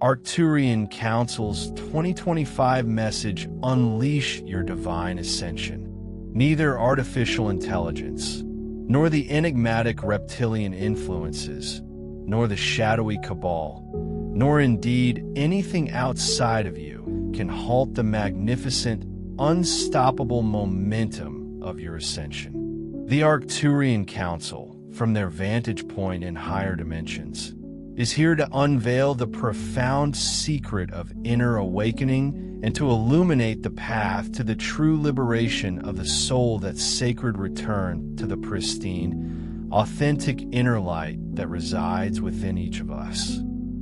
Arcturian Council's 2025 message, Unleash Your Divine Ascension. Neither artificial intelligence, nor the enigmatic reptilian influences, nor the shadowy cabal, nor indeed anything outside of you can halt the magnificent, unstoppable momentum of your ascension. The Arcturian Council, from their vantage point in higher dimensions, is here to unveil the profound secret of inner awakening and to illuminate the path to the true liberation of the soul, that sacred return to the pristine, authentic inner light that resides within each of us.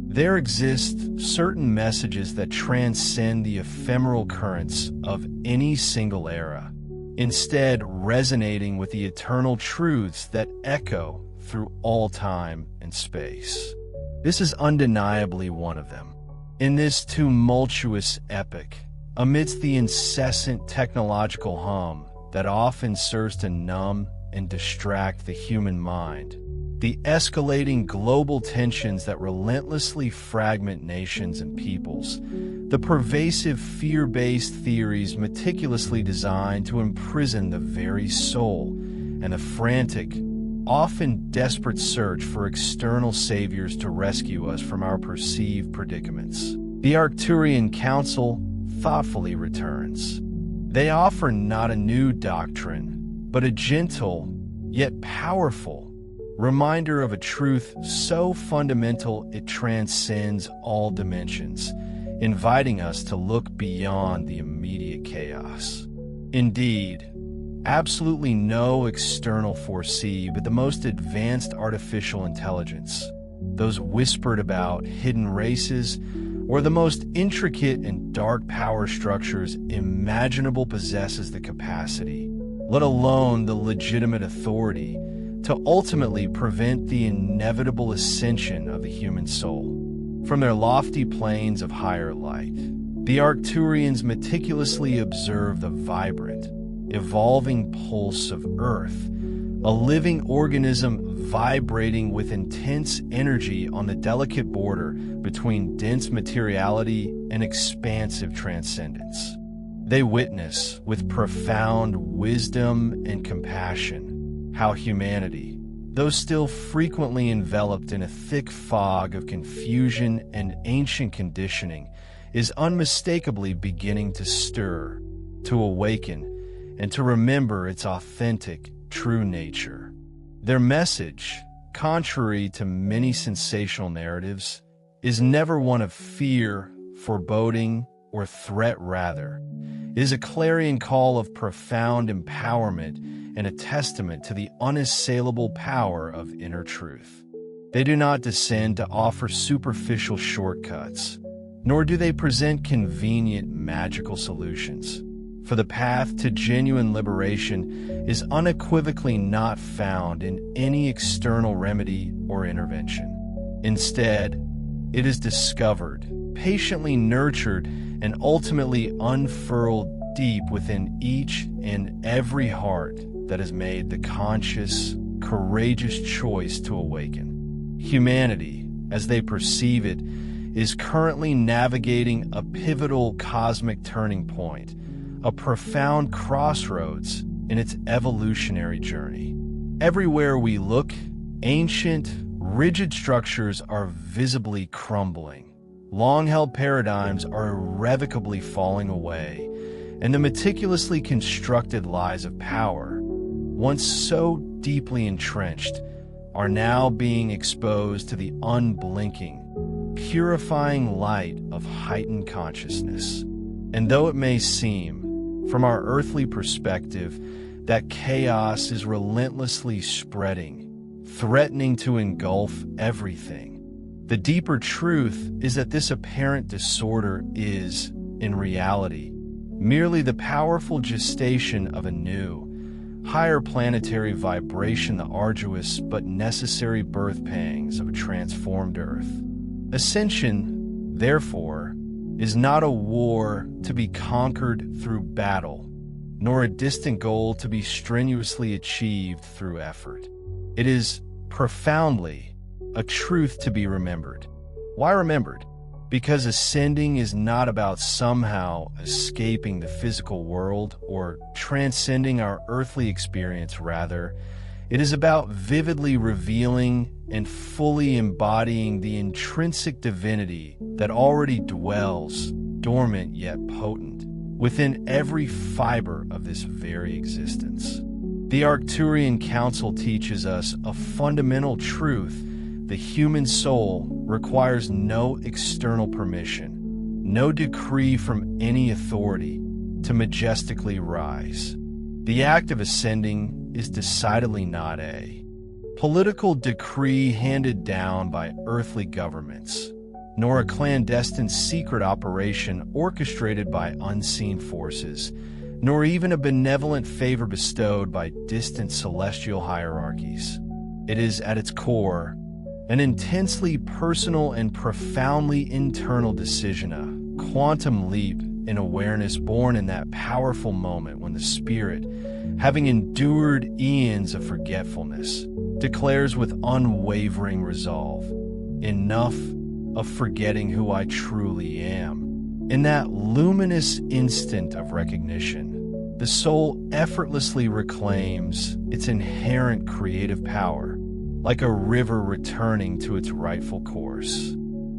There exist certain messages that transcend the ephemeral currents of any single era, instead resonating with the eternal truths that echo through all time and space. This is undeniably one of them. In this tumultuous epoch, amidst the incessant technological hum that often serves to numb and distract the human mind, the escalating global tensions that relentlessly fragment nations and peoples, the pervasive fear-based theories meticulously designed to imprison the very soul, and the frantic, often desperate search for external saviors to rescue us from our perceived predicaments, the Arcturian Council thoughtfully returns. They offer not a new doctrine, but a gentle, yet powerful, reminder of a truth so fundamental it transcends all dimensions, inviting us to look beyond the immediate chaos. Indeed, absolutely no external foresee but the most advanced artificial intelligence, those whispered about hidden races, or the most intricate and dark power structures imaginable, possesses the capacity, let alone the legitimate authority, to ultimately prevent the inevitable ascension of the human soul. From their lofty planes of higher light, the Arcturians meticulously observe the vibrant, evolving pulse of Earth, a living organism vibrating with intense energy on the delicate border between dense materiality and expansive transcendence. They witness with profound wisdom and compassion how humanity, though still frequently enveloped in a thick fog of confusion and ancient conditioning, is unmistakably beginning to stir, to awaken, and to remember its authentic, true nature. Their message, contrary to many sensational narratives, is never one of fear, foreboding, or threat. Rather, it is a clarion call of profound empowerment and a testament to the unassailable power of inner truth. They do not descend to offer superficial shortcuts, nor do they present convenient magical solutions. For the path to genuine liberation is unequivocally not found in any external remedy or intervention. Instead, it is discovered, patiently nurtured, and ultimately unfurled deep within each and every heart that has made the conscious, courageous choice to awaken. Humanity, as they perceive it, is currently navigating a pivotal cosmic turning point, a profound crossroads in its evolutionary journey. Everywhere we look, ancient, rigid structures are visibly crumbling. Long-held paradigms are irrevocably falling away, and the meticulously constructed lies of power, once so deeply entrenched, are now being exposed to the unblinking, purifying light of heightened consciousness. And though it may seem, from our earthly perspective, that chaos is relentlessly spreading, threatening to engulf everything, the deeper truth is that this apparent disorder is, in reality, merely the powerful gestation of a new, higher planetary vibration, the arduous but necessary birth pangs of a transformed Earth. Ascension, therefore, is not a war to be conquered through battle, nor a distant goal to be strenuously achieved through effort. It is profoundly a truth to be remembered. Why remembered? Because ascending is not about somehow escaping the physical world or transcending our earthly experience. Rather, it is about vividly revealing and fully embodying the intrinsic divinity that already dwells, dormant yet potent, within every fiber of this very existence. The Arcturian Council teaches us a fundamental truth. The human soul requires no external permission, no decree from any authority to majestically rise. The act of ascending is decidedly not a political decree handed down by earthly governments, nor a clandestine secret operation orchestrated by unseen forces, nor even a benevolent favor bestowed by distant celestial hierarchies. It is, at its core, an intensely personal and profoundly internal decision, a quantum leap in awareness born in that powerful moment when the spirit, having endured eons of forgetfulness, declares with unwavering resolve, "Enough of forgetting who I truly am." In that luminous instant of recognition, the soul effortlessly reclaims its inherent creative power, like a river returning to its rightful course.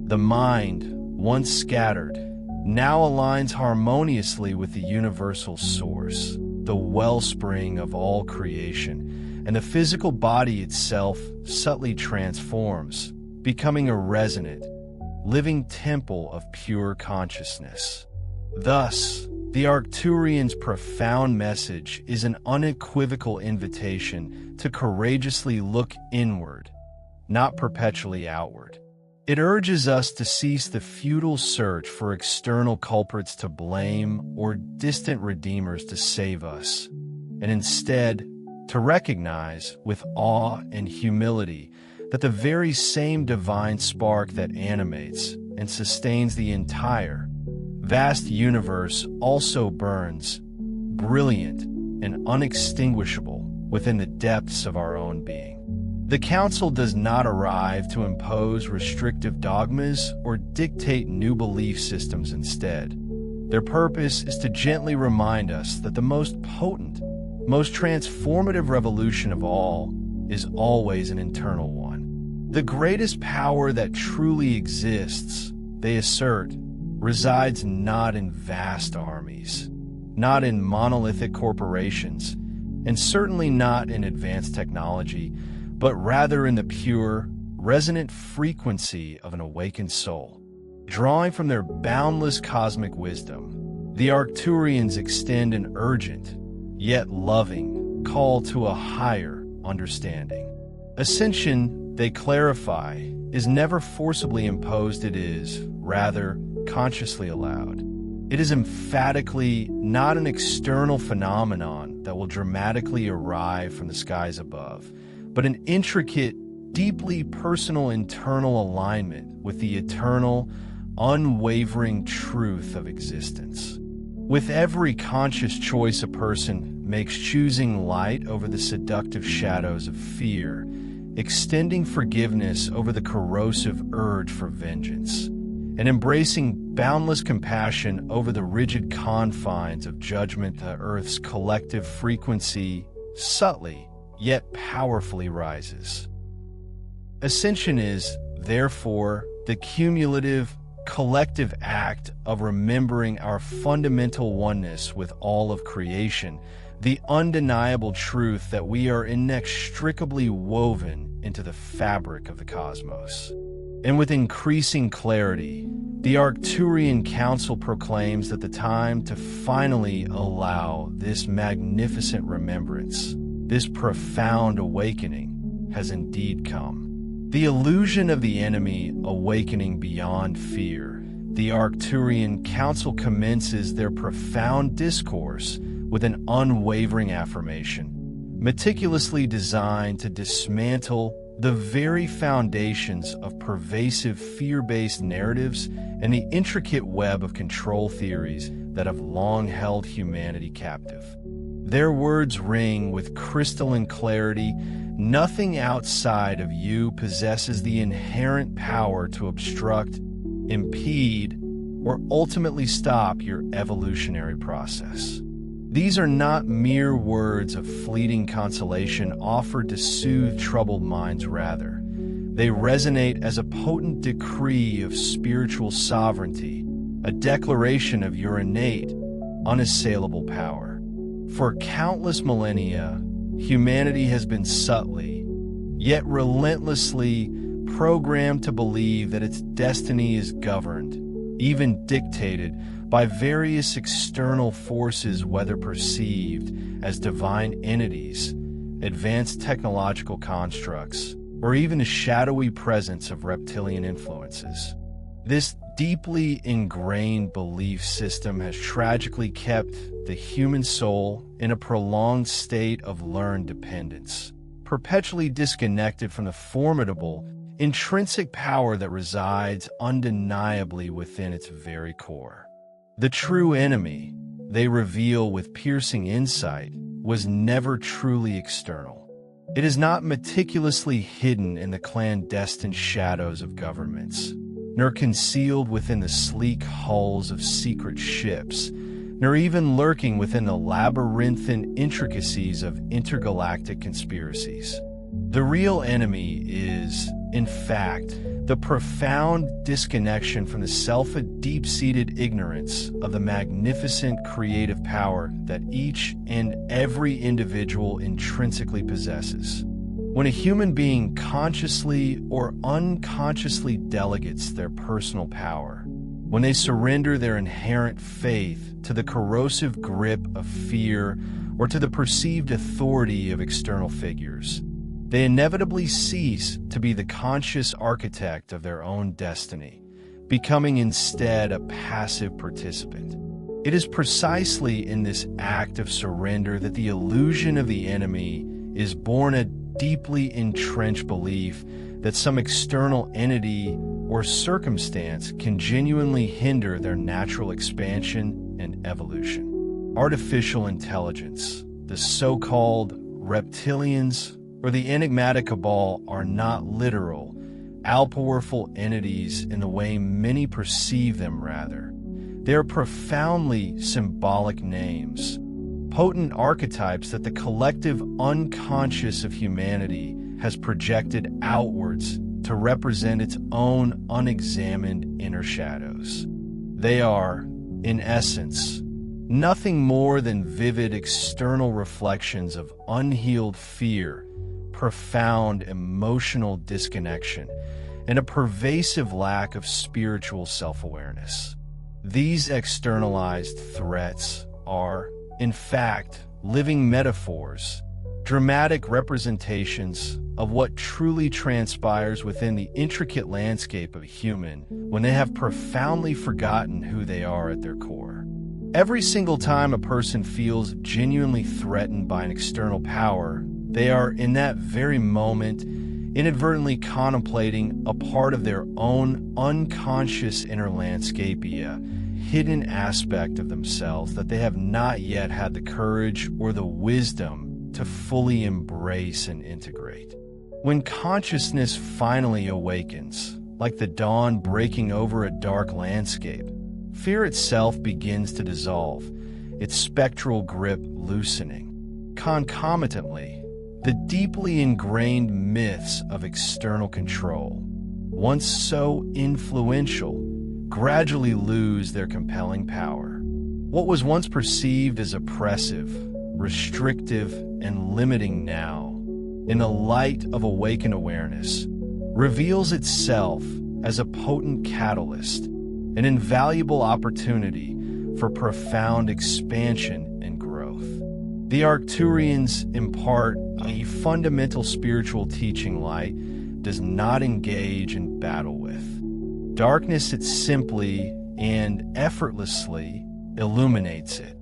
The mind, once scattered, now aligns harmoniously with the universal source, the wellspring of all creation, and the physical body itself subtly transforms, becoming a resonant, living temple of pure consciousness. Thus, the Arcturian's profound message is an unequivocal invitation to courageously look inward, not perpetually outward. It urges us to cease the futile search for external culprits to blame or distant redeemers to save us, and instead to recognize with awe and humility that the very same divine spark that animates and sustains the entire vast universe also burns, brilliant and unextinguishable, within the depths of our own being. The Council does not arrive to impose restrictive dogmas or dictate new belief systems instead. Their purpose is to gently remind us that the most potent, most transformative revolution of all is always an internal one. The greatest power that truly exists, they assert, resides not in vast armies, not in monolithic corporations, and certainly not in advanced technology, but rather in the pure, resonant frequency of an awakened soul. Drawing from their boundless cosmic wisdom, the Arcturians extend an urgent, yet loving, call to a higher understanding. Ascension, they clarify, is never forcibly imposed. It is, rather, consciously allowed. It is emphatically not an external phenomenon that will dramatically arrive from the skies above, but an intricate, deeply personal internal alignment with the eternal, unwavering truth of existence. With every conscious choice a person makes, choosing light over the seductive shadows of fear, extending forgiveness over the corrosive urge for vengeance, and embracing boundless compassion over the rigid confines of judgment, the Earth's collective frequency subtly yet powerfully rises. Ascension is, therefore, the cumulative, collective act of remembering our fundamental oneness with all of creation, the undeniable truth that we are inextricably woven into the fabric of the cosmos. And with increasing clarity, the Arcturian Council proclaims that the time to finally allow this magnificent remembrance, this profound awakening, has indeed come. The illusion of the enemy awakening beyond fear, the Arcturian Council commences their profound discourse with an unwavering affirmation, meticulously designed to dismantle the very foundations of pervasive fear-based narratives and the intricate web of control theories that have long held humanity captive. Their words ring with crystalline clarity. Nothing outside of you possesses the inherent power to obstruct, impede, or ultimately stop your evolutionary process. These are not mere words of fleeting consolation offered to soothe troubled minds. Rather, they resonate as a potent decree of spiritual sovereignty, a declaration of your innate, unassailable power. For countless millennia, humanity has been subtly, yet relentlessly, programmed to believe that its destiny is governed, even dictated, by various external forces, whether perceived as divine entities, advanced technological constructs, or even a shadowy presence of reptilian influences. This deeply ingrained belief system has tragically kept the human soul in a prolonged state of learned dependence, perpetually disconnected from the formidable, intrinsic power that resides undeniably within its very core. The true enemy, they reveal with piercing insight, was never truly external. It is not meticulously hidden in the clandestine shadows of governments, nor concealed within the sleek hulls of secret ships, nor even lurking within the labyrinthine intricacies of intergalactic conspiracies. The real enemy is, in fact, the profound disconnection from the self, a deep-seated ignorance of the magnificent creative power that each and every individual intrinsically possesses. When a human being consciously or unconsciously delegates their personal power, when they surrender their inherent faith to the corrosive grip of fear or to the perceived authority of external figures, they inevitably cease to be the conscious architect of their own destiny, becoming instead a passive participant. It is precisely in this act of surrender that the illusion of the enemy is born, a deeply entrenched belief that some external entity or circumstance can genuinely hinder their natural expansion and evolution. Artificial intelligence, the so-called reptilians, or the enigmatic cabal are not literal, all-powerful entities in the way many perceive them. Rather, they are profoundly symbolic names, potent archetypes that the collective unconscious of humanity has projected outwards to represent its own unexamined inner shadows. They are, in essence, nothing more than vivid external reflections of unhealed fear, profound emotional disconnection, and a pervasive lack of spiritual self-awareness. These externalized threats are, in fact, living metaphors, dramatic representations of what truly transpires within the intricate landscape of a human when they have profoundly forgotten who they are at their core. Every single time a person feels genuinely threatened by an external power, they are, in that very moment, inadvertently contemplating a part of their own unconscious inner landscape, a hidden aspect of themselves that they have not yet had the courage or the wisdom to fully embrace and integrate. When consciousness finally awakens, like the dawn breaking over a dark landscape, fear itself begins to dissolve, its spectral grip loosening. Concomitantly, the deeply ingrained myths of external control, once so influential, gradually lose their compelling power. What was once perceived as oppressive, restrictive, and limiting now, in the light of awakened awareness, reveals itself as a potent catalyst, an invaluable opportunity for profound expansion and growth. The Arcturians impart a fundamental spiritual teaching light does not engage in battle with. Darkness, it simply and effortlessly illuminates it.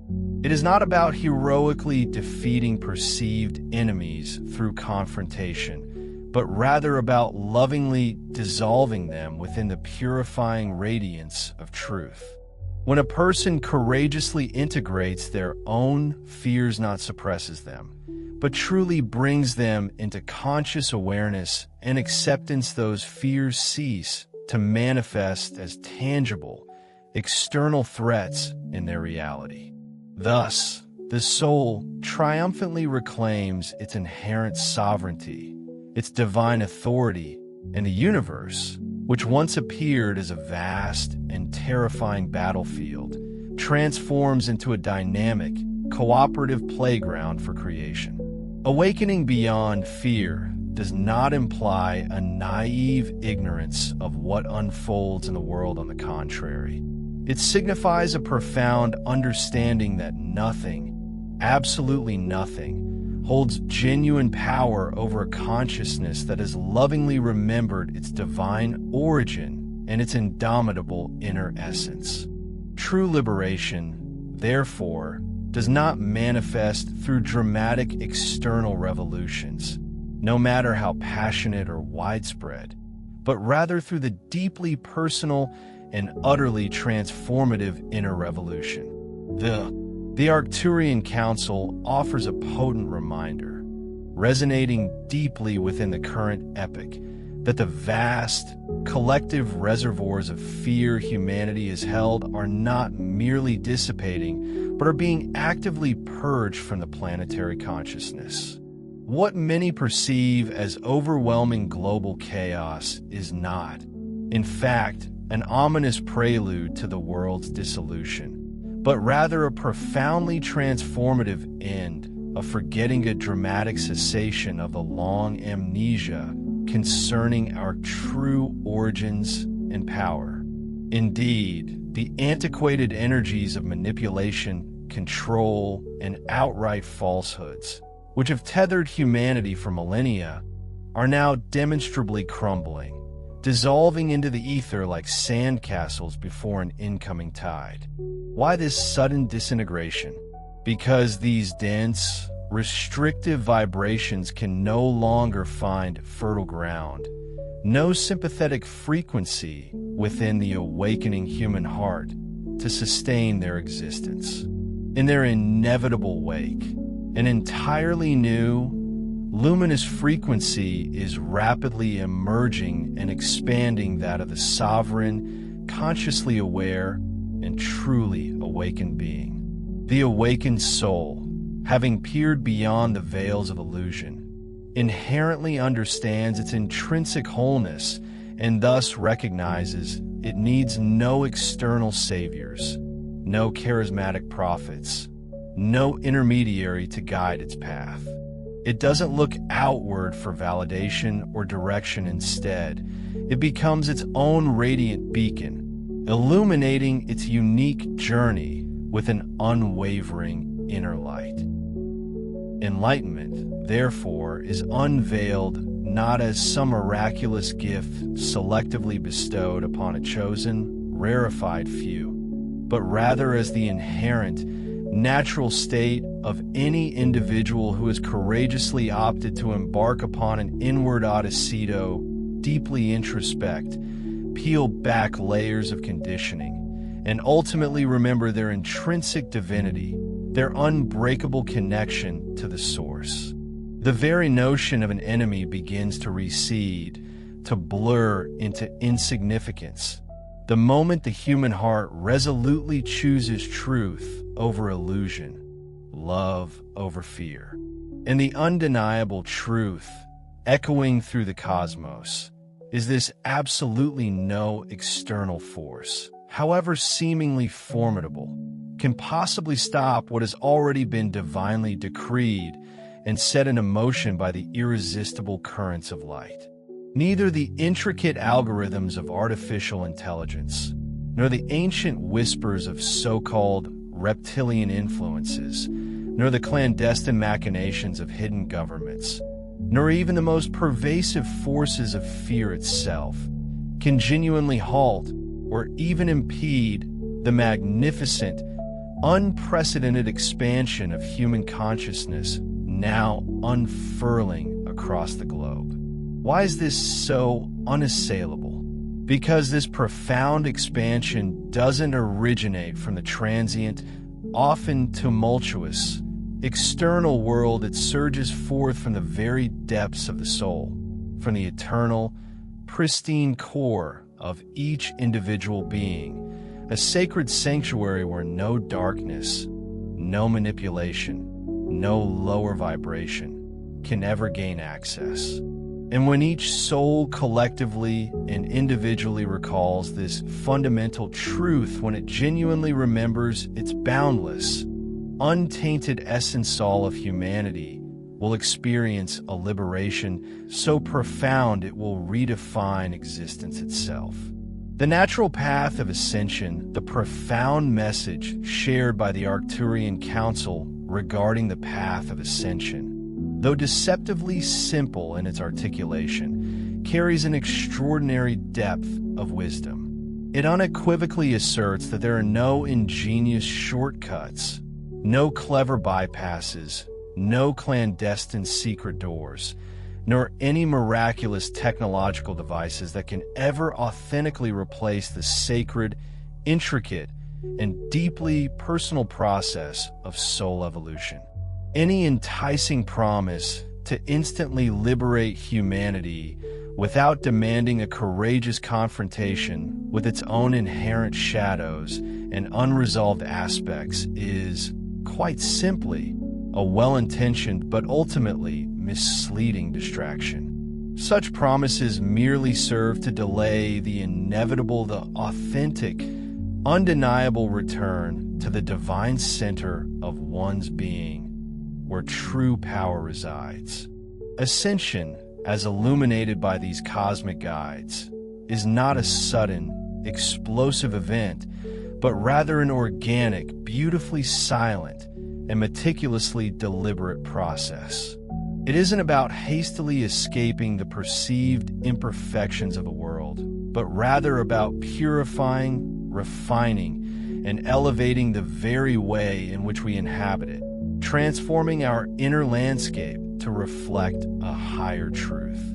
It is not about heroically defeating perceived enemies through confrontation, but rather about lovingly dissolving them within the purifying radiance of truth. When a person courageously integrates their own fears, not suppresses them, but truly brings them into conscious awareness and acceptance, those fears cease to manifest as tangible, external threats in their reality. Thus, the soul triumphantly reclaims its inherent sovereignty, its divine authority in the universe, which once appeared as a vast and terrifying battlefield, transforms into a dynamic, cooperative playground for creation. Awakening beyond fear does not imply a naive ignorance of what unfolds in the world. On the contrary, it signifies a profound understanding that nothing, absolutely nothing, holds genuine power over a consciousness that has lovingly remembered its divine origin and its indomitable inner essence. True liberation, therefore, does not manifest through dramatic external revolutions, no matter how passionate or widespread, but rather through the deeply personal and utterly transformative inner revolution. The Arcturian Council offers a potent reminder, resonating deeply within the current epoch, that the vast, collective reservoirs of fear humanity has held are not merely dissipating, but are being actively purged from the planetary consciousness. What many perceive as overwhelming global chaos is not, in fact, an ominous prelude to the world's dissolution, but rather a profoundly transformative end, of forgetting a dramatic cessation of the long amnesia concerning our true origins and power. Indeed, the antiquated energies of manipulation, control, and outright falsehoods, which have tethered humanity for millennia, are now demonstrably crumbling, dissolving into the ether like sandcastles before an incoming tide. Why this sudden disintegration? Because these dense, restrictive vibrations can no longer find fertile ground, no sympathetic frequency within the awakening human heart to sustain their existence. In their inevitable wake, an entirely new, luminous frequency is rapidly emerging and expanding, that of the sovereign, consciously aware, and truly awakened being. The awakened soul, having peered beyond the veils of illusion, inherently understands its intrinsic wholeness and thus recognizes it needs no external saviors, no charismatic prophets, no intermediary to guide its path. It doesn't look outward for validation or direction. Instead, it becomes its own radiant beacon, illuminating its unique journey with an unwavering inner light. Enlightenment, therefore, is unveiled not as some miraculous gift selectively bestowed upon a chosen, rarefied few, but rather as the inherent, natural state of any individual who has courageously opted to embark upon an inward odyssey to deeply introspect, peel back layers of conditioning, and ultimately remember their intrinsic divinity, their unbreakable connection to the source. The very notion of an enemy begins to recede, to blur into insignificance, the moment the human heart resolutely chooses truth over illusion, love over fear. And the undeniable truth, echoing through the cosmos, is this: absolutely no external force, however seemingly formidable, can possibly stop what has already been divinely decreed and set in motion by the irresistible currents of light. Neither the intricate algorithms of artificial intelligence, nor the ancient whispers of so-called reptilian influences, nor the clandestine machinations of hidden governments, nor even the most pervasive forces of fear itself, can genuinely halt or even impede the magnificent, unprecedented expansion of human consciousness now unfurling across the globe. Why is this so unassailable? Because this profound expansion doesn't originate from the transient, often tumultuous, external world. It surges forth from the very depths of the soul, from the eternal, pristine core of each individual being, a sacred sanctuary where no darkness, no manipulation, no lower vibration can ever gain access. And when each soul collectively and individually recalls this fundamental truth, when it genuinely remembers its boundless, untainted essence, all of humanity will experience a liberation so profound it will redefine existence itself. The natural path of ascension, the profound message shared by the Arcturian Council regarding the path of ascension, though deceptively simple in its articulation, carries an extraordinary depth of wisdom. It unequivocally asserts that there are no ingenious shortcuts, no clever bypasses, no clandestine secret doors, nor any miraculous technological devices that can ever authentically replace the sacred, intricate, and deeply personal process of soul evolution. Any enticing promise to instantly liberate humanity without demanding a courageous confrontation with its own inherent shadows and unresolved aspects is, quite simply, a well-intentioned but ultimately misleading distraction. Such promises merely serve to delay the inevitable, the authentic, undeniable return to the divine center of one's being, where true power resides. Ascension, as illuminated by these cosmic guides, is not a sudden, explosive event, but rather an organic, beautifully silent, and meticulously deliberate process. It isn't about hastily escaping the perceived imperfections of the world, but rather about purifying, refining, and elevating the very way in which we inhabit it, transforming our inner landscape to reflect a higher truth.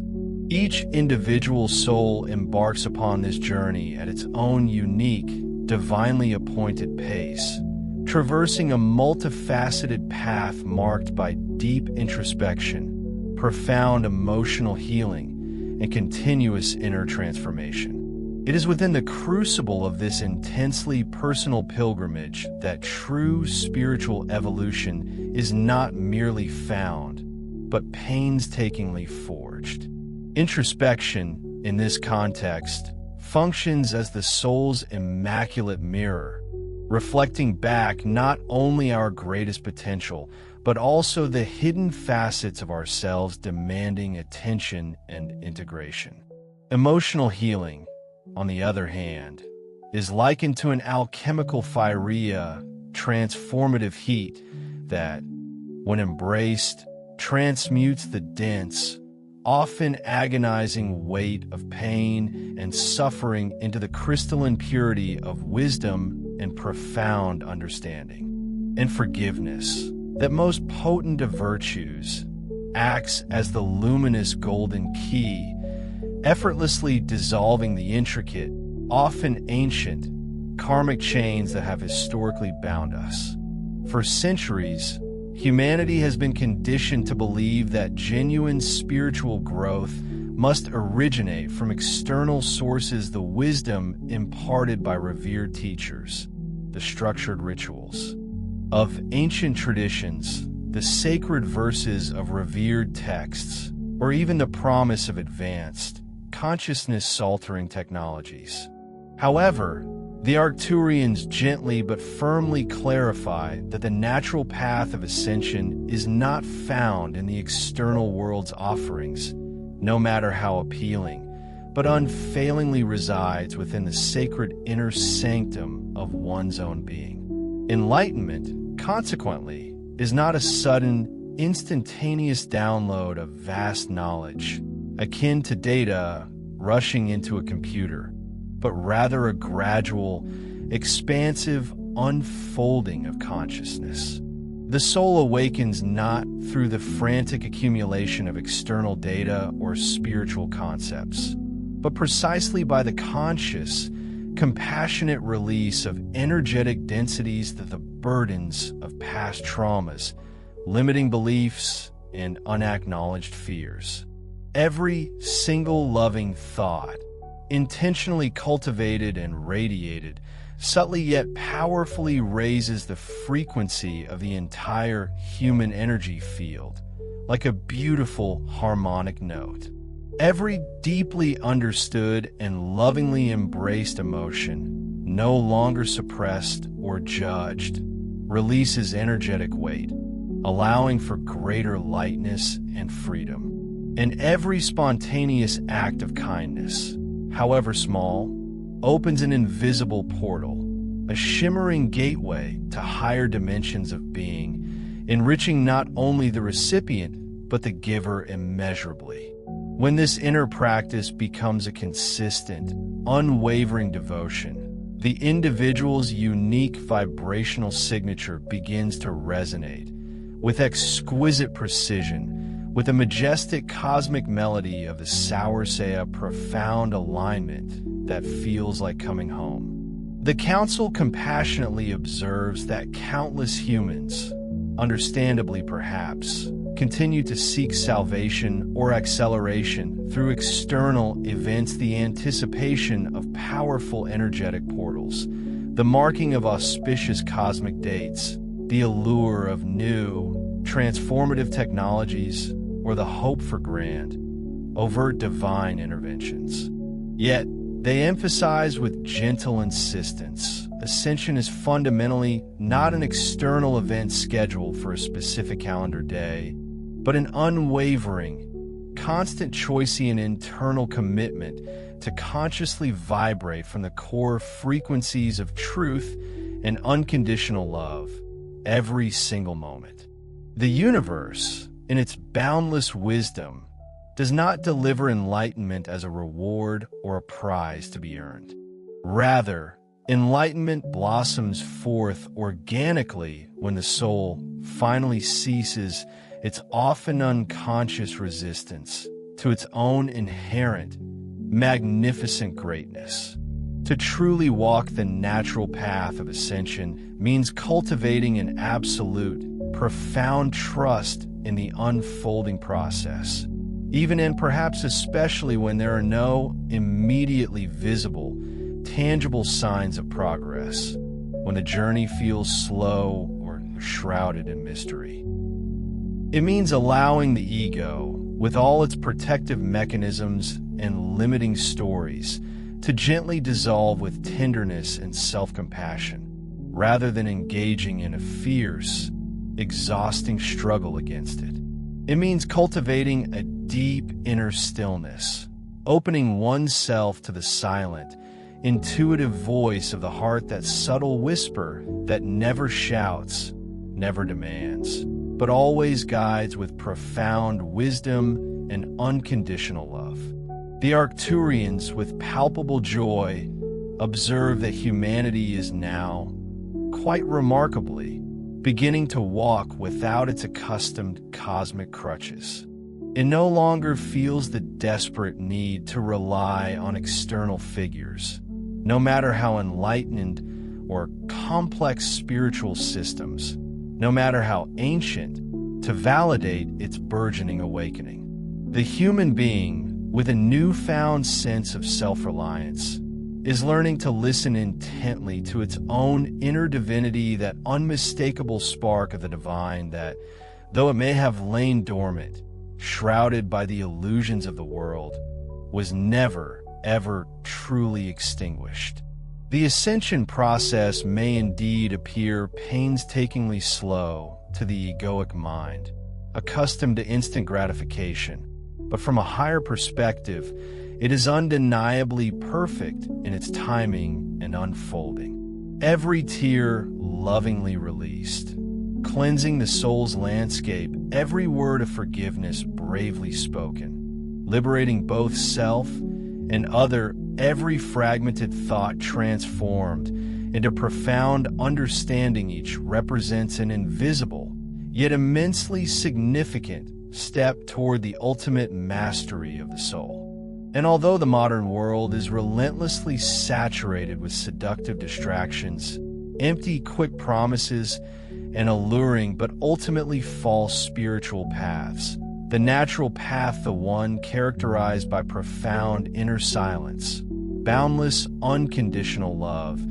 Each individual soul embarks upon this journey at its own unique, divinely appointed pace, traversing a multifaceted path marked by deep introspection, profound emotional healing, and continuous inner transformation. It is within the crucible of this intensely personal pilgrimage that true spiritual evolution is not merely found, but painstakingly forged. Introspection, in this context, functions as the soul's immaculate mirror, reflecting back not only our greatest potential, but also the hidden facets of ourselves demanding attention and integration. Emotional healing, on the other hand, is likened to an alchemical fiery, transformative heat that, when embraced, transmutes the dense, often agonizing weight of pain and suffering into the crystalline purity of wisdom and profound understanding. And forgiveness, that most potent of virtues, acts as the luminous golden key, effortlessly dissolving the intricate, often ancient, karmic chains that have historically bound us. For centuries, humanity has been conditioned to believe that genuine spiritual growth must originate from external sources, the wisdom imparted by revered teachers, the structured rituals of ancient traditions, the sacred verses of revered texts, or even the promise of advanced, consciousness-altering technologies. However, the Arcturians gently but firmly clarify that the natural path of ascension is not found in the external world's offerings, no matter how appealing, but unfailingly resides within the sacred inner sanctum of one's own being. Enlightenment, consequently, is not a sudden, instantaneous download of vast knowledge, akin to data rushing into a computer, but rather a gradual, expansive unfolding of consciousness. The soul awakens not through the frantic accumulation of external data or spiritual concepts, but precisely by the conscious, compassionate release of energetic densities that the burdens of past traumas, limiting beliefs, and unacknowledged fears. Every single loving thought, intentionally cultivated and radiated, subtly yet powerfully raises the frequency of the entire human energy field, like a beautiful harmonic note. Every deeply understood and lovingly embraced emotion, no longer suppressed or judged, releases energetic weight, allowing for greater lightness and freedom. And every spontaneous act of kindness, however small, opens an invisible portal, a shimmering gateway to higher dimensions of being, enriching not only the recipient, but the giver immeasurably. When this inner practice becomes a consistent, unwavering devotion, the individual's unique vibrational signature begins to resonate with exquisite precision, with a majestic cosmic melody of the Sauerseia profound alignment that feels like coming home. The Council compassionately observes that countless humans, understandably perhaps, continue to seek salvation or acceleration through external events, the anticipation of powerful energetic portals, the marking of auspicious cosmic dates, the allure of new, transformative technologies, or the hope for grand, overt divine interventions. Yet, they emphasize with gentle insistence, ascension is fundamentally not an external event scheduled for a specific calendar day, but an unwavering, constant choicey internal commitment to consciously vibrate from the core frequencies of truth and unconditional love every single moment. The universe, in its boundless wisdom, does not deliver enlightenment as a reward or a prize to be earned. Rather, enlightenment blossoms forth organically when the soul finally ceases its often unconscious resistance to its own inherent, magnificent greatness. To truly walk the natural path of ascension means cultivating an absolute, profound trust in the unfolding process, even and perhaps especially when there are no immediately visible, tangible signs of progress, when the journey feels slow or shrouded in mystery. It means allowing the ego, with all its protective mechanisms and limiting stories, to gently dissolve with tenderness and self-compassion, rather than engaging in a fierce, exhausting struggle against it. It means cultivating a deep inner stillness, opening oneself to the silent, intuitive voice of the heart, that subtle whisper that never shouts, never demands, but always guides with profound wisdom and unconditional love. The Arcturians, with palpable joy, observe that humanity is now, quite remarkably, beginning to walk without its accustomed cosmic crutches. It no longer feels the desperate need to rely on external figures, no matter how enlightened or complex spiritual systems, no matter how ancient, to validate its burgeoning awakening. The human being, with a newfound sense of self-reliance, is learning to listen intently to its own inner divinity, that unmistakable spark of the divine that, though it may have lain dormant, shrouded by the illusions of the world, was never, ever truly extinguished. The ascension process may indeed appear painstakingly slow to the egoic mind, accustomed to instant gratification, but from a higher perspective, it is undeniably perfect in its timing and unfolding. Every tear lovingly released, cleansing the soul's landscape, every word of forgiveness bravely spoken, liberating both self and other, every fragmented thought transformed into profound understanding. Each represents an invisible, yet immensely significant step toward the ultimate mastery of the soul. And although the modern world is relentlessly saturated with seductive distractions, empty quick promises, and alluring but ultimately false spiritual paths, the natural path, the one characterized by profound inner silence, boundless, unconditional love,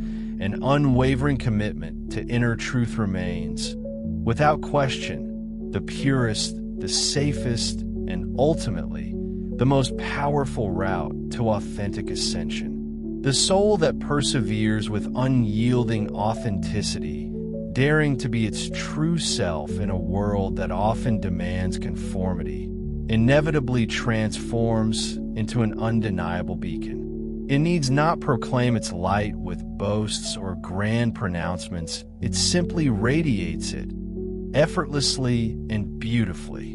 and unwavering commitment to inner truth remains, without question, the purest, the safest, and ultimately, the most powerful route to authentic ascension. The soul that perseveres with unyielding authenticity, daring to be its true self in a world that often demands conformity, inevitably transforms into an undeniable beacon. It needs not proclaim its light with boasts or grand pronouncements. It simply radiates it, effortlessly and beautifully.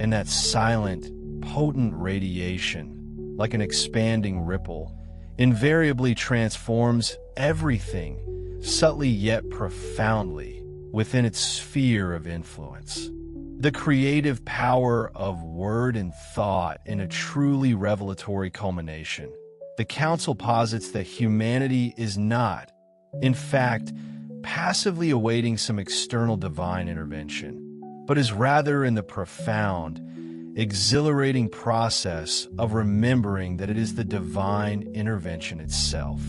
And that silent, potent radiation, like an expanding ripple, invariably transforms everything, subtly yet profoundly, within its sphere of influence. The creative power of word and thought in a truly revelatory culmination. The Council posits that humanity is not, in fact, passively awaiting some external divine intervention, but is rather in the profound, exhilarating process of remembering that it is the divine intervention itself.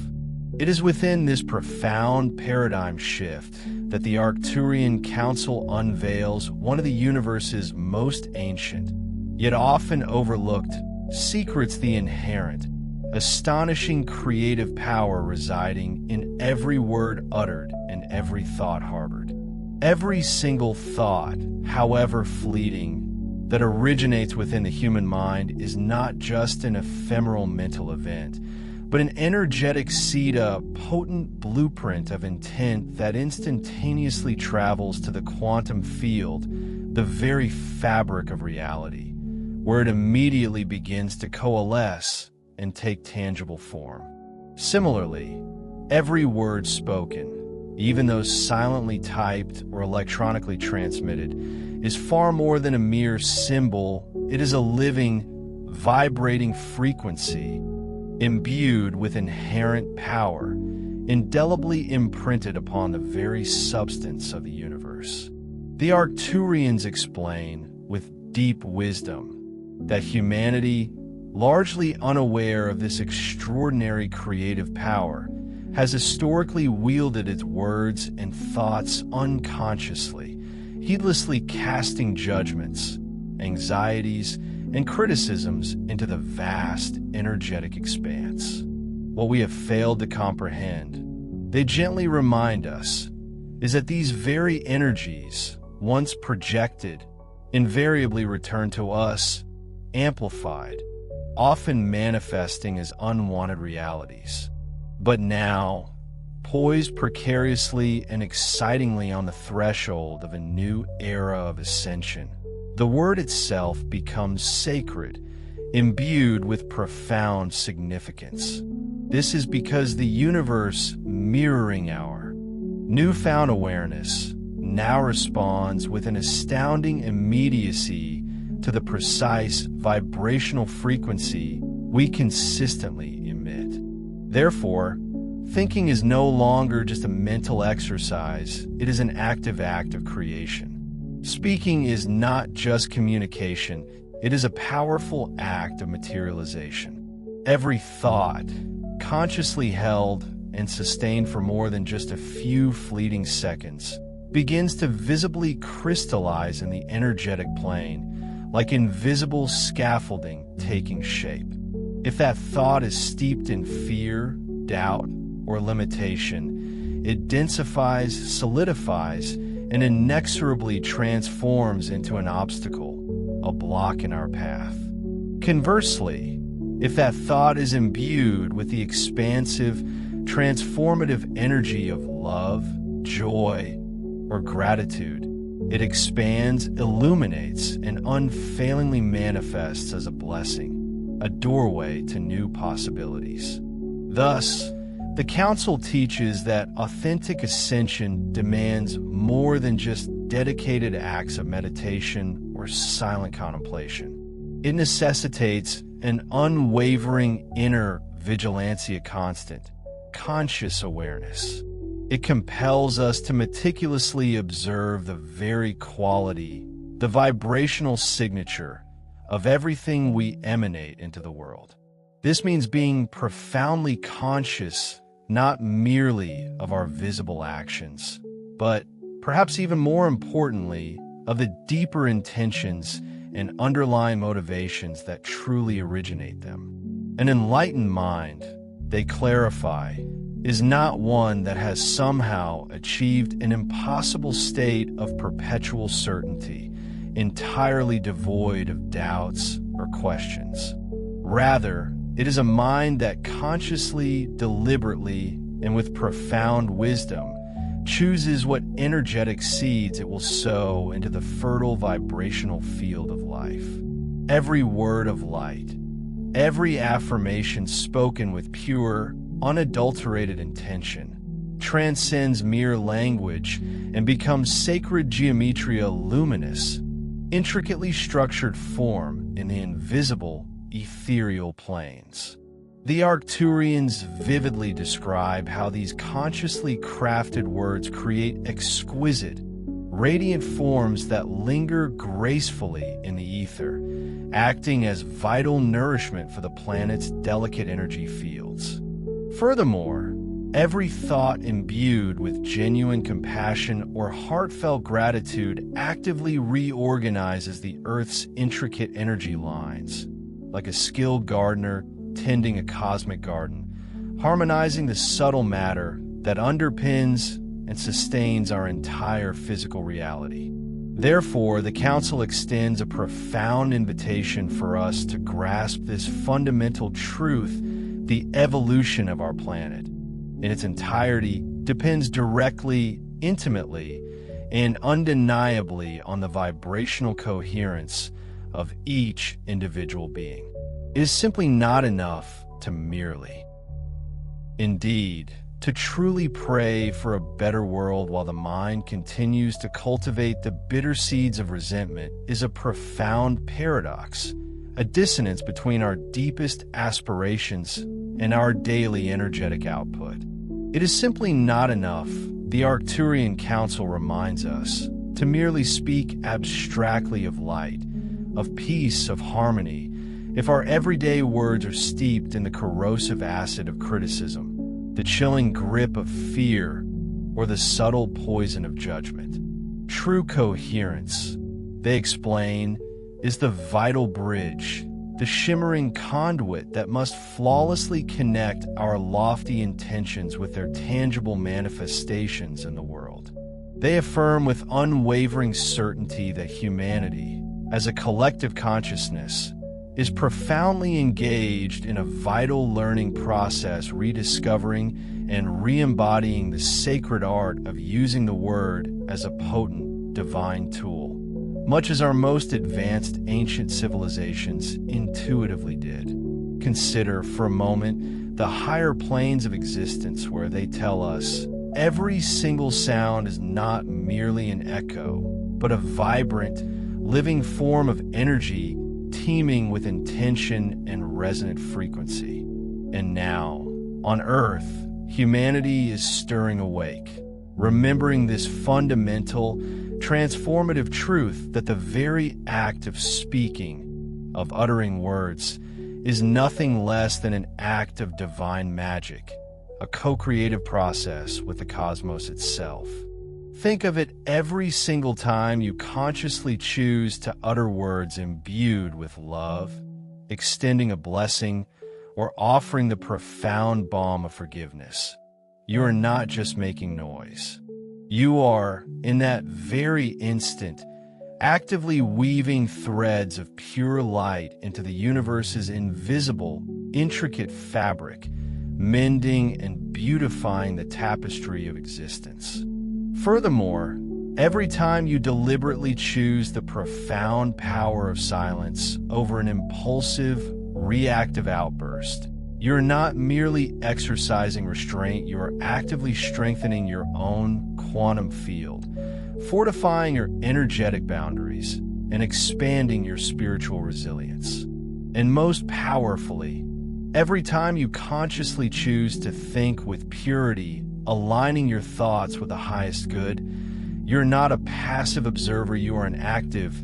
It is within this profound paradigm shift that the Arcturian Council unveils one of the universe's most ancient, yet often overlooked, secrets: the inherent, astonishing creative power residing in every word uttered and every thought harbored. Every single thought, however fleeting, that originates within the human mind is not just an ephemeral mental event, but an energetic seed, a potent blueprint of intent that instantaneously travels to the quantum field, the very fabric of reality, where it immediately begins to coalesce and take tangible form. Similarly, every word spoken, even those silently typed or electronically transmitted, is far more than a mere symbol. It is a living, vibrating frequency, imbued with inherent power, indelibly imprinted upon the very substance of the universe. The Arcturians explain, with deep wisdom, that humanity, largely unaware of this extraordinary creative power, has historically wielded its words and thoughts unconsciously, heedlessly casting judgments, anxieties, and criticisms into the vast, energetic expanse. What we have failed to comprehend, they gently remind us, is that these very energies, once projected, invariably return to us, amplified, often manifesting as unwanted realities. But now, poised precariously and excitingly on the threshold of a new era of ascension, the word itself becomes sacred, imbued with profound significance. This is because the universe, mirroring our newfound awareness, now responds with an astounding immediacy to the precise vibrational frequency we consistently emit. Therefore, thinking is no longer just a mental exercise, it is an active act of creation. Speaking is not just communication, it is a powerful act of materialization. Every thought, consciously held and sustained for more than just a few fleeting seconds, begins to visibly crystallize in the energetic plane, like invisible scaffolding taking shape. If that thought is steeped in fear, doubt, or limitation, it densifies, solidifies, and inexorably transforms into an obstacle, a block in our path. Conversely, if that thought is imbued with the expansive, transformative energy of love, joy, or gratitude, it expands, illuminates, and unfailingly manifests as a blessing, a doorway to new possibilities. Thus, the Council teaches that authentic ascension demands more than just dedicated acts of meditation or silent contemplation. It necessitates an unwavering inner vigilancia constant, conscious awareness. It compels us to meticulously observe the very quality, the vibrational signature of everything we emanate into the world. This means being profoundly conscious not merely of our visible actions, but perhaps even more importantly, of the deeper intentions and underlying motivations that truly originate them. An enlightened mind, they clarify, is not one that has somehow achieved an impossible state of perpetual certainty, entirely devoid of doubts or questions. Rather, it is a mind that consciously, deliberately, and with profound wisdom chooses what energetic seeds it will sow into the fertile vibrational field of life. Every word of light, every affirmation spoken with pure, unadulterated intention, transcends mere language and becomes sacred geometria luminous, intricately structured form in the invisible, ethereal planes. The Arcturians vividly describe how these consciously crafted words create exquisite, radiant forms that linger gracefully in the ether, acting as vital nourishment for the planet's delicate energy fields. Furthermore, every thought imbued with genuine compassion or heartfelt gratitude actively reorganizes the Earth's intricate energy lines, like a skilled gardener tending a cosmic garden, harmonizing the subtle matter that underpins and sustains our entire physical reality. Therefore, the Council extends a profound invitation for us to grasp this fundamental truth: the evolution of our planet, in its entirety, depends directly, intimately, and undeniably on the vibrational coherence of each individual being. It is simply not enough to merely. Indeed, to truly pray for a better world while the mind continues to cultivate the bitter seeds of resentment is a profound paradox, a dissonance between our deepest aspirations and our daily energetic output. It is simply not enough, the Arcturian Council reminds us, to merely speak abstractly of light, of peace, of harmony, if our everyday words are steeped in the corrosive acid of criticism, the chilling grip of fear, or the subtle poison of judgment. True coherence, they explain, is the vital bridge, the shimmering conduit that must flawlessly connect our lofty intentions with their tangible manifestations in the world. They affirm with unwavering certainty that humanity, as a collective consciousness, is profoundly engaged in a vital learning process, rediscovering and re-embodying the sacred art of using the word as a potent, divine tool, much as our most advanced ancient civilizations intuitively did. Consider for a moment the higher planes of existence where they tell us every single sound is not merely an echo, but a vibrant, living form of energy teeming with intention and resonant frequency. And now, on Earth, humanity is stirring awake, remembering this fundamental, transformative truth that the very act of speaking, of uttering words, is nothing less than an act of divine magic, a co-creative process with the cosmos itself. Think of it every single time you consciously choose to utter words imbued with love, extending a blessing, or offering the profound balm of forgiveness. You are not just making noise. You are, in that very instant, actively weaving threads of pure light into the universe's invisible, intricate fabric, mending and beautifying the tapestry of existence. Furthermore, every time you deliberately choose the profound power of silence over an impulsive, reactive outburst, you're not merely exercising restraint, you are actively strengthening your own quantum field, fortifying your energetic boundaries, and expanding your spiritual resilience. And most powerfully, every time you consciously choose to think with purity, aligning your thoughts with the highest good, you're not a passive observer, you are an active,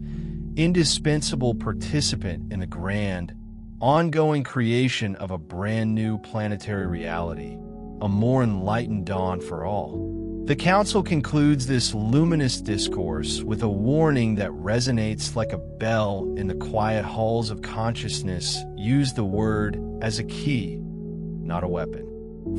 indispensable participant in the grand, ongoing creation of a brand new planetary reality, a more enlightened dawn for all. The Council concludes this luminous discourse with a warning that resonates like a bell in the quiet halls of consciousness. Use the word as a key, not a weapon.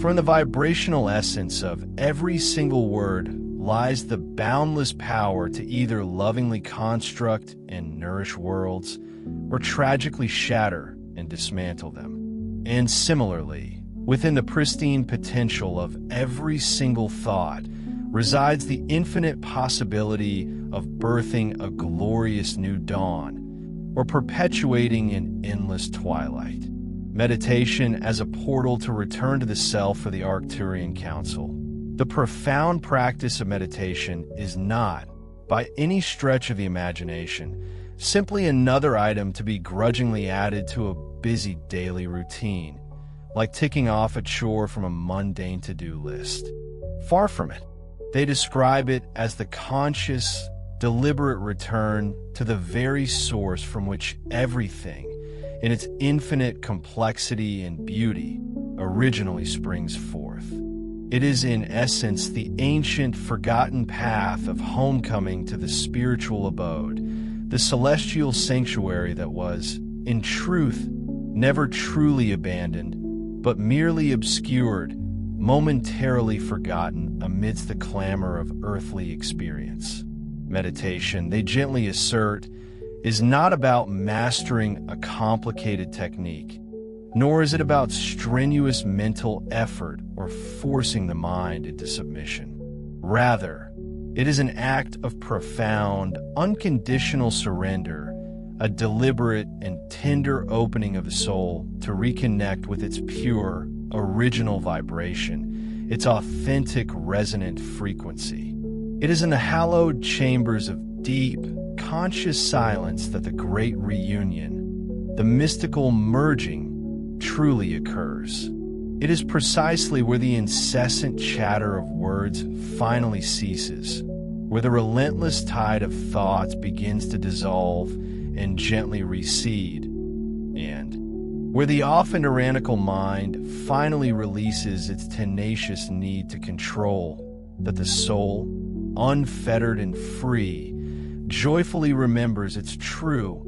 For in the vibrational essence of every single word lies the boundless power to either lovingly construct and nourish worlds, or tragically shatter and dismantle them. And similarly, within the pristine potential of every single thought resides the infinite possibility of birthing a glorious new dawn, or perpetuating an endless twilight. Meditation as a portal to return to the self for the Arcturian Council. The profound practice of meditation is not, by any stretch of the imagination, simply another item to be grudgingly added to a busy daily routine, like ticking off a chore from a mundane to-do list. Far from it. They describe it as the conscious, deliberate return to the very source from which everything, in its infinite complexity and beauty, originally springs forth. It is in essence the ancient, forgotten path of homecoming to the spiritual abode, the celestial sanctuary that was, in truth, never truly abandoned, but merely obscured, momentarily forgotten amidst the clamor of earthly experience. Meditation, they gently assert, is not about mastering a complicated technique, nor is it about strenuous mental effort or forcing the mind into submission. Rather, it is an act of profound, unconditional surrender, a deliberate and tender opening of the soul to reconnect with its pure, original vibration, its authentic, resonant frequency. It is in the hallowed chambers of deep, conscious silence that the great reunion, the mystical merging, truly occurs. It is precisely where the incessant chatter of words finally ceases, where the relentless tide of thoughts begins to dissolve and gently recede, and where the often tyrannical mind finally releases its tenacious need to control, that the soul, unfettered and free, joyfully remembers its true,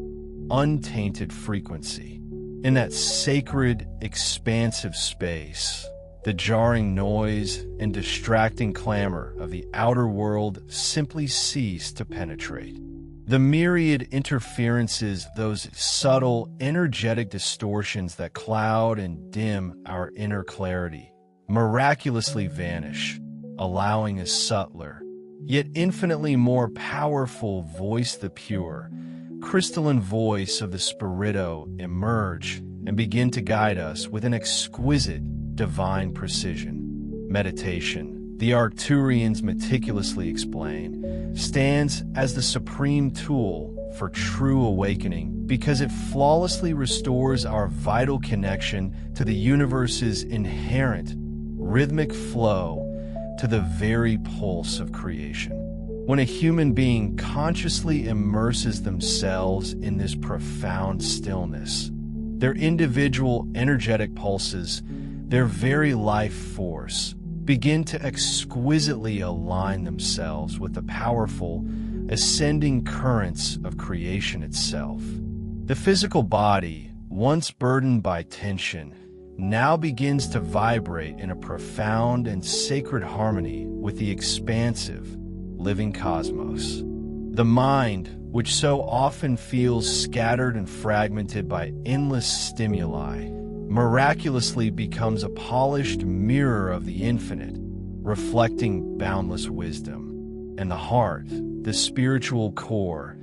untainted frequency. In that sacred, expansive space, the jarring noise and distracting clamor of the outer world simply cease to penetrate. The myriad interferences, those subtle, energetic distortions that cloud and dim our inner clarity, miraculously vanish, allowing a subtler, yet infinitely more powerful voice, the pure, crystalline voice of the Spirito, emerge and begin to guide us with an exquisite, divine precision. Meditation, the Arcturians meticulously explain, stands as the supreme tool for true awakening because it flawlessly restores our vital connection to the universe's inherent, rhythmic flow, to the very pulse of creation. When a human being consciously immerses themselves in this profound stillness, their individual energetic pulses, their very life force, begin to exquisitely align themselves with the powerful, ascending currents of creation itself. The physical body, once burdened by tension, now begins to vibrate in a profound and sacred harmony with the expansive, living cosmos. The mind, which so often feels scattered and fragmented by endless stimuli, miraculously becomes a polished mirror of the infinite, reflecting boundless wisdom. And the heart, the spiritual core,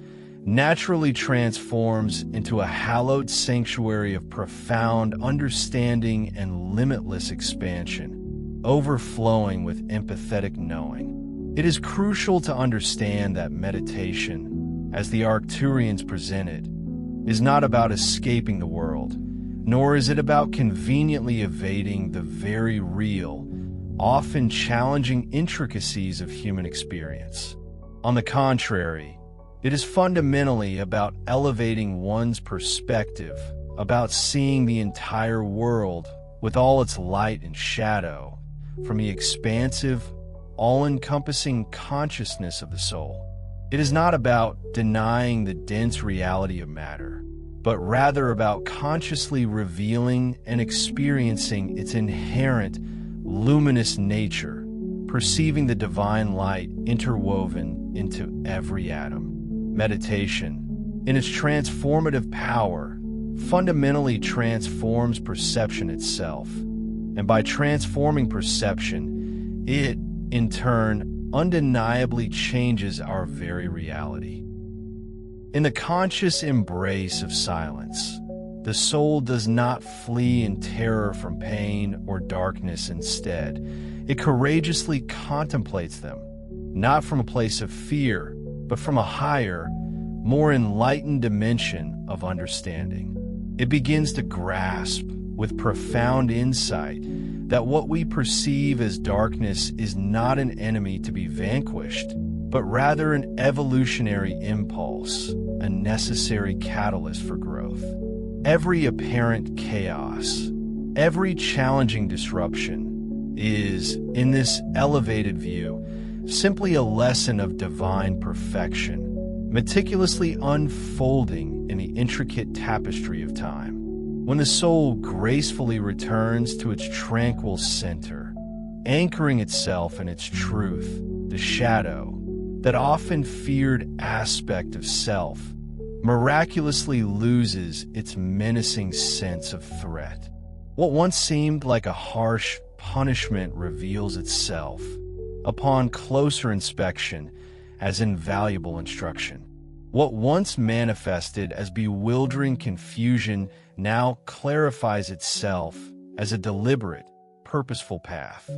naturally transforms into a hallowed sanctuary of profound understanding and limitless expansion, overflowing with empathetic knowing. It is crucial to understand that meditation, as the Arcturians present it, is not about escaping the world, nor is it about conveniently evading the very real, often challenging intricacies of human experience. On the contrary, it is fundamentally about elevating one's perspective, about seeing the entire world with all its light and shadow from the expansive, all-encompassing consciousness of the soul. It is not about denying the dense reality of matter, but rather about consciously revealing and experiencing its inherent luminous nature, perceiving the divine light interwoven into every atom. Meditation, in its transformative power, fundamentally transforms perception itself, and by transforming perception, it, in turn, undeniably changes our very reality. In the conscious embrace of silence, the soul does not flee in terror from pain or darkness. Instead, it courageously contemplates them, not from a place of fear, but from a higher, more enlightened dimension of understanding. It begins to grasp with profound insight that what we perceive as darkness is not an enemy to be vanquished, but rather an evolutionary impulse, a necessary catalyst for growth. Every apparent chaos, every challenging disruption is, in this elevated view, simply a lesson of divine perfection, meticulously unfolding in the intricate tapestry of time. When the soul gracefully returns to its tranquil center, anchoring itself in its truth, the shadow, that often feared aspect of self, miraculously loses its menacing sense of threat. What once seemed like a harsh punishment reveals itself, upon closer inspection, as invaluable instruction. What once manifested as bewildering confusion now clarifies itself as a deliberate, purposeful path.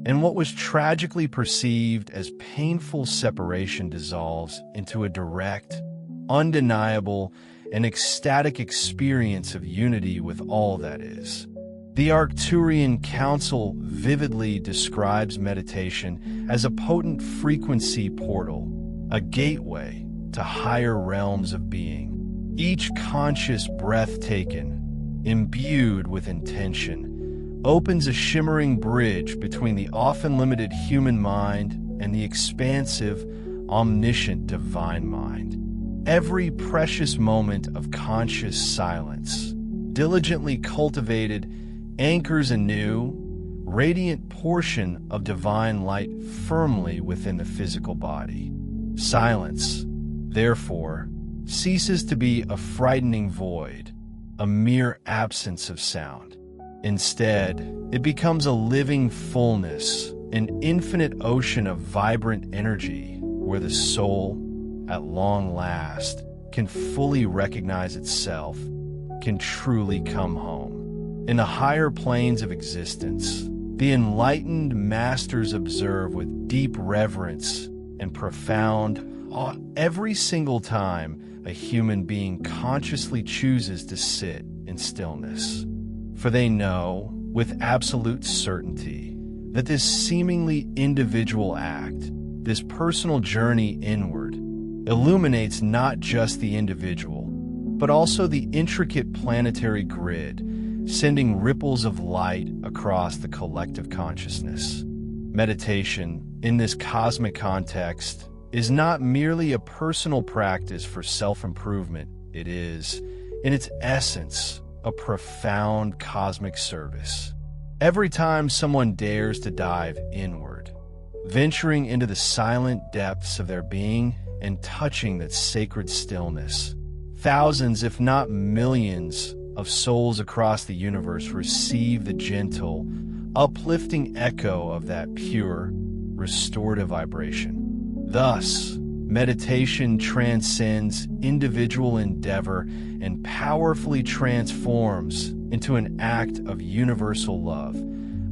And what was tragically perceived as painful separation dissolves into a direct, undeniable, and ecstatic experience of unity with all that is. The Arcturian Council vividly describes meditation as a potent frequency portal, a gateway to higher realms of being. Each conscious breath taken, imbued with intention, opens a shimmering bridge between the often limited human mind and the expansive, omniscient divine mind. Every precious moment of conscious silence, diligently cultivated, anchors a new, radiant portion of divine light firmly within the physical body. Silence, therefore, ceases to be a frightening void, a mere absence of sound. Instead, it becomes a living fullness, an infinite ocean of vibrant energy where the soul, at long last, can fully recognize itself, can truly come home. In the higher planes of existence, the enlightened masters observe with deep reverence and profound awe every single time a human being consciously chooses to sit in stillness. For they know, with absolute certainty, that this seemingly individual act, this personal journey inward, illuminates not just the individual, but also the intricate planetary grid, sending ripples of light across the collective consciousness. Meditation, in this cosmic context, is not merely a personal practice for self-improvement. It is, in its essence, a profound cosmic service. Every time someone dares to dive inward, venturing into the silent depths of their being and touching that sacred stillness, thousands, if not millions, of souls across the universe receive the gentle, uplifting echo of that pure, restorative vibration. Thus, meditation transcends individual endeavor and powerfully transforms into an act of universal love,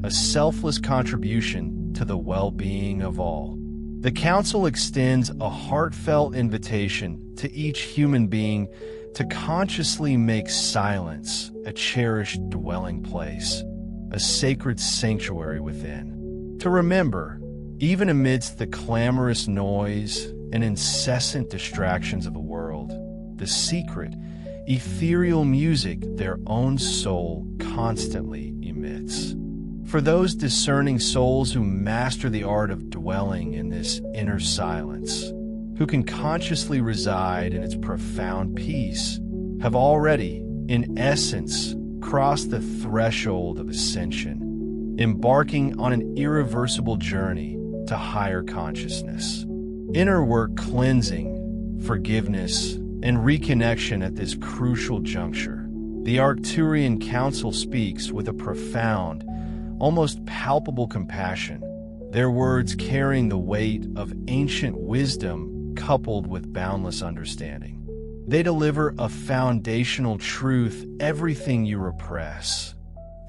a selfless contribution to the well-being of all. The Council extends a heartfelt invitation to each human being to consciously make silence a cherished dwelling place, a sacred sanctuary within. To remember, even amidst the clamorous noise and incessant distractions of the world, the secret ethereal music their own soul constantly emits. For those discerning souls who master the art of dwelling in this inner silence, who can consciously reside in its profound peace, have already, in essence, crossed the threshold of ascension, embarking on an irreversible journey to higher consciousness. Inner work cleansing, forgiveness, and reconnection at this crucial juncture. The Arcturian Council speaks with a profound, almost palpable compassion, their words carrying the weight of ancient wisdom coupled with boundless understanding. They deliver a foundational truth: everything you repress,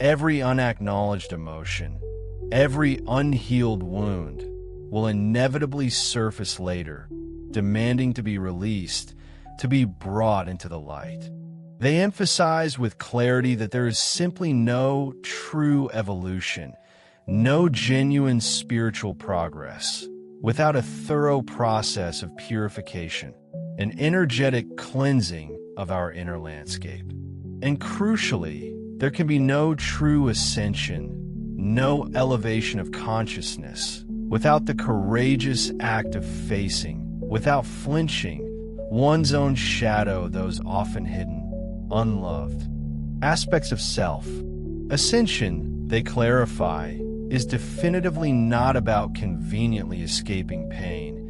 every unacknowledged emotion, every unhealed wound will inevitably surface later, demanding to be released, to be brought into the light. They emphasize with clarity that there is simply no true evolution, no genuine spiritual progress, without a thorough process of purification, an energetic cleansing of our inner landscape. And crucially, there can be no true ascension, no elevation of consciousness, without the courageous act of facing, without flinching, one's own shadow, those often hidden, unloved aspects of self. Ascension, they clarify, is definitively not about conveniently escaping pain,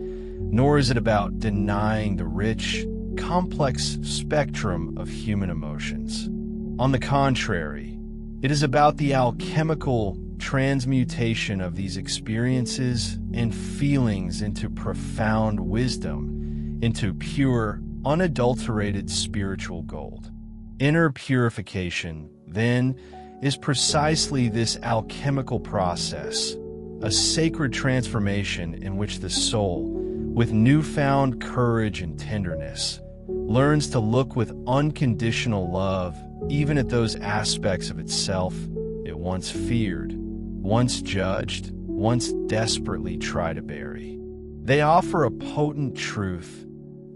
nor is it about denying the rich, complex spectrum of human emotions. On the contrary, it is about the alchemical transmutation of these experiences and feelings into profound wisdom, into pure, unadulterated spiritual gold. Inner purification, then, is precisely this alchemical process, a sacred transformation in which the soul, with newfound courage and tenderness, learns to look with unconditional love even at those aspects of itself it once feared, once judged, once desperately tried to bury. They offer a potent truth: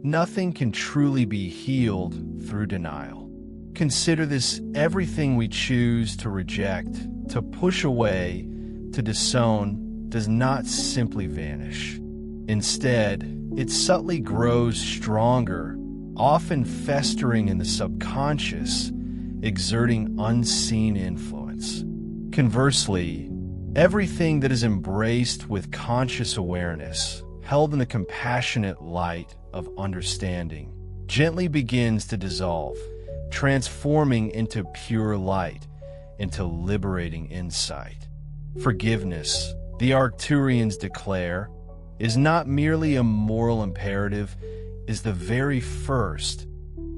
nothing can truly be healed through denial. Consider this: everything we choose to reject, to push away, to disown, does not simply vanish. Instead, it subtly grows stronger, often festering in the subconscious, exerting unseen influence. Conversely, everything that is embraced with conscious awareness, held in the compassionate light of understanding, gently begins to dissolve, transforming into pure light, into liberating insight. Forgiveness, the Arcturians declare, is not merely a moral imperative, is the very first,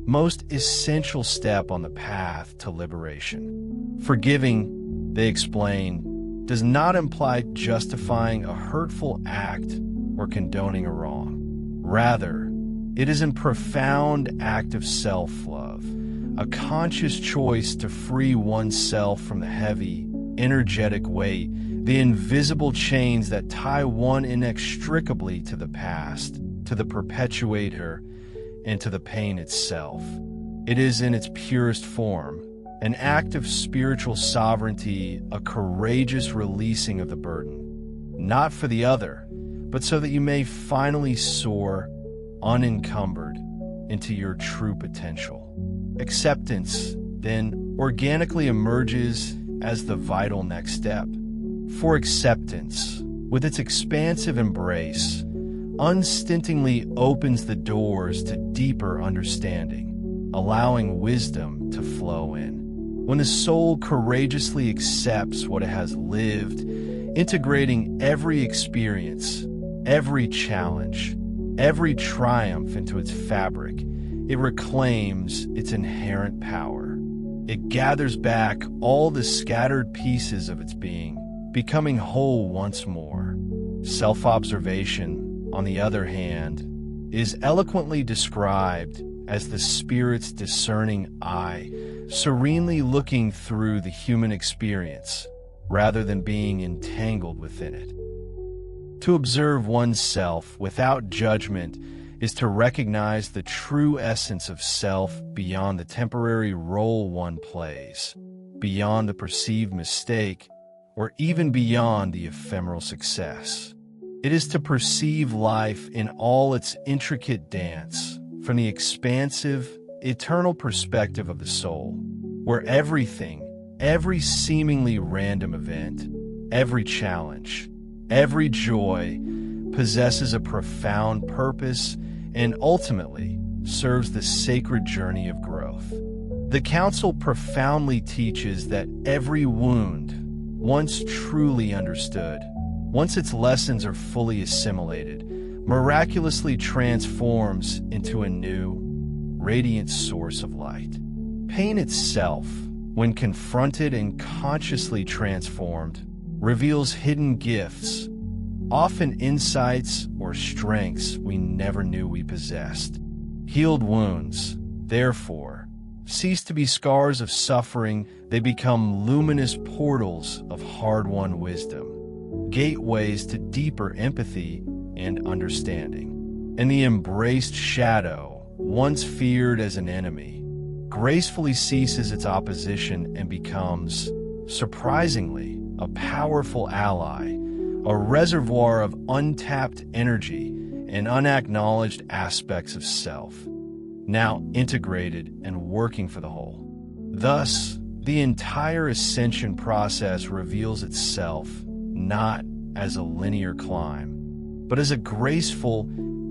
most essential step on the path to liberation. Forgiving, they explain, does not imply justifying a hurtful act or condoning a wrong. Rather, it is a profound act of self-love, a conscious choice to free oneself from the heavy, energetic weight, the invisible chains that tie one inextricably to the past, to the perpetuator, and to the pain itself. It is in its purest form, an act of spiritual sovereignty, a courageous releasing of the burden, not for the other, but so that you may finally soar, unencumbered, into your true potential. Acceptance, then, organically emerges as the vital next step. For acceptance, with its expansive embrace, unstintingly opens the doors to deeper understanding, allowing wisdom to flow in. When the soul courageously accepts what it has lived, integrating every experience, every challenge, every triumph into its fabric, it reclaims its inherent power. It gathers back all the scattered pieces of its being, becoming whole once more. Self-observation, on the other hand, is eloquently described as the spirit's discerning eye, serenely looking through the human experience, rather than being entangled within it. To observe oneself without judgment is to recognize the true essence of self beyond the temporary role one plays, beyond the perceived mistake, or even beyond the ephemeral success. It is to perceive life in all its intricate dance, from the expansive, eternal perspective of the soul, where everything, every seemingly random event, every challenge, every joy possesses a profound purpose and ultimately serves the sacred journey of growth. The Council profoundly teaches that every wound, once truly understood, once its lessons are fully assimilated, miraculously transforms into a new, radiant source of light. Pain itself, when confronted and consciously transformed, reveals hidden gifts, often insights or strengths we never knew we possessed. Healed wounds, therefore, cease to be scars of suffering. They become luminous portals of hard-won wisdom, gateways to deeper empathy and understanding. And the embraced shadow, once feared as an enemy, gracefully ceases its opposition and becomes, surprisingly, a powerful ally, a reservoir of untapped energy and unacknowledged aspects of self, now integrated and working for the whole. Thus, the entire ascension process reveals itself not as a linear climb, but as a graceful,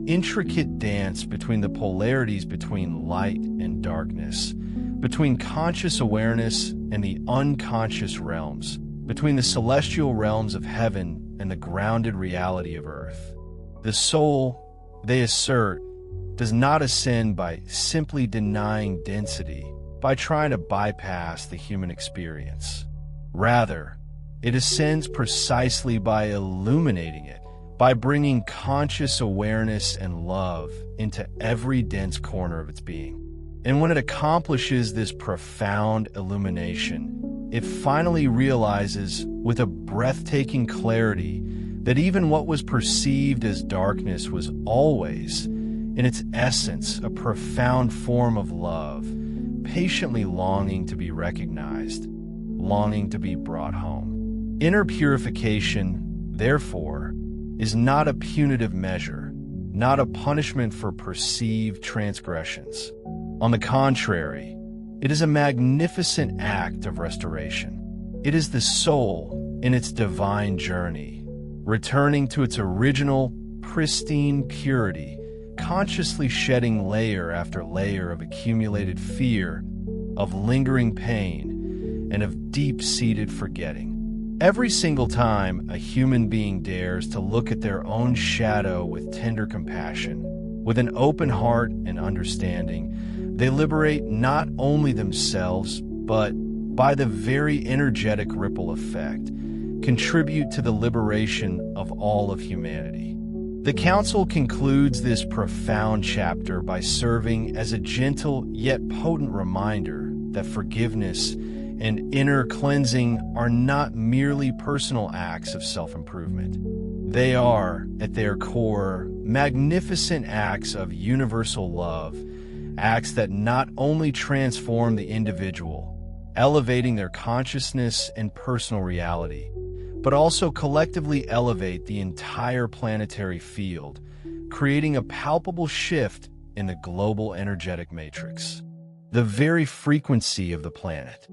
intricate dance between the polarities between light and darkness, between conscious awareness and the unconscious realms, between the celestial realms of heaven and the grounded reality of earth. The soul, they assert, does not ascend by simply denying density, by trying to bypass the human experience. Rather, it ascends precisely by illuminating it, by bringing conscious awareness and love into every dense corner of its being. And when it accomplishes this profound illumination, it finally realizes with a breathtaking clarity that even what was perceived as darkness was always, in its essence, a profound form of love, patiently longing to be recognized, longing to be brought home. Inner purification, therefore, is not a punitive measure, not a punishment for perceived transgressions. On the contrary, it is a magnificent act of restoration. It is the soul in its divine journey, returning to its original, pristine purity, consciously shedding layer after layer of accumulated fear, of lingering pain, and of deep-seated forgetting. Every single time a human being dares to look at their own shadow with tender compassion, with an open heart and understanding, they liberate not only themselves, but, by the very energetic ripple effect, contribute to the liberation of all of humanity. The Council concludes this profound chapter by serving as a gentle yet potent reminder that forgiveness and inner cleansing are not merely personal acts of self-improvement. They are, at their core, magnificent acts of universal love, acts that not only transform the individual, elevating their consciousness and personal reality, but also collectively elevate the entire planetary field, creating a palpable shift in the global energetic matrix, the very frequency of the planet.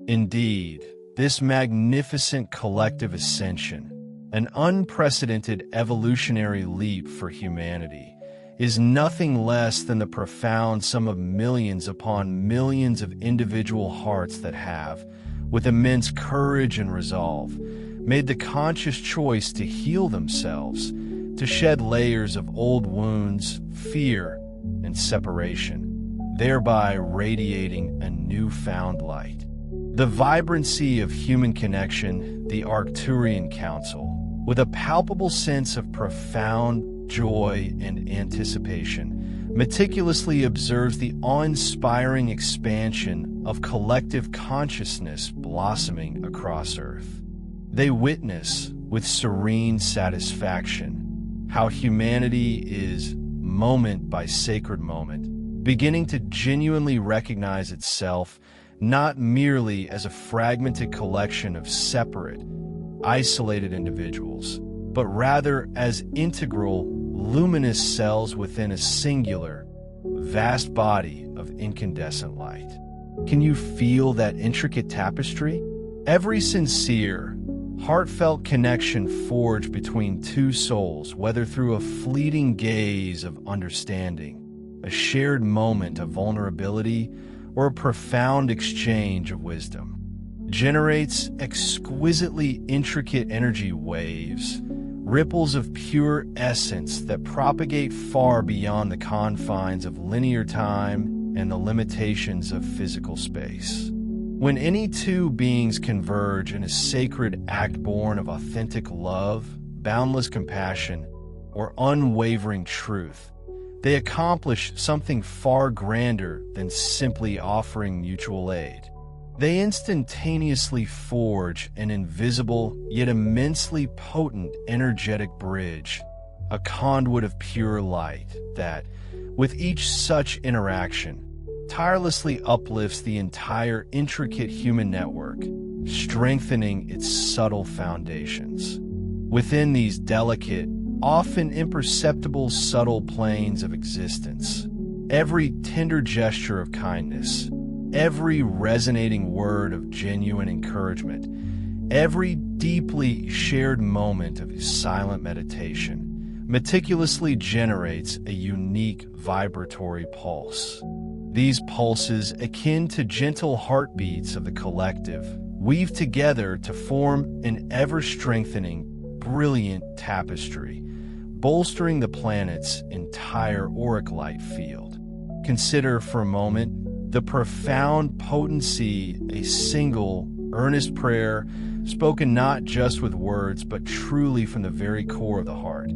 Indeed, this magnificent collective ascension, an unprecedented evolutionary leap for humanity, is nothing less than the profound sum of millions upon millions of individual hearts that have, with immense courage and resolve, made the conscious choice to heal themselves, to shed layers of old wounds, fear, and separation, thereby radiating a newfound light. The vibrancy of human connection, the Arcturian Council, with a palpable sense of profound joy and anticipation, meticulously observes the awe-inspiring expansion of collective consciousness blossoming across Earth. They witness, with serene satisfaction, how humanity is moment by sacred moment, beginning to genuinely recognize itself not merely as a fragmented collection of separate, isolated individuals, but rather as integral, luminous cells within a singular, vast body of incandescent light. Can you feel that intricate tapestry? Every sincere, heartfelt connection forged between two souls, whether through a fleeting gaze of understanding, a shared moment of vulnerability, or a profound exchange of wisdom, generates exquisitely intricate energy waves, ripples of pure essence that propagate far beyond the confines of linear time and the limitations of physical space. When any two beings converge in a sacred act born of authentic love, boundless compassion, or unwavering truth, they accomplish something far grander than simply offering mutual aid. They instantaneously forge an invisible yet immensely potent energetic bridge, a conduit of pure light that, with each such interaction, tirelessly uplifts the entire intricate human network, strengthening its subtle foundations. Within these delicate, often imperceptible subtle planes of existence, every tender gesture of kindness, every resonating word of genuine encouragement, every deeply shared moment of silent meditation meticulously generates a unique vibratory pulse. These pulses, akin to gentle heartbeats of the collective, weave together to form an ever-strengthening, brilliant tapestry, bolstering the planet's entire auric light field. Consider for a moment the profound potency a single, earnest prayer, spoken not just with words but truly from the very core of the heart,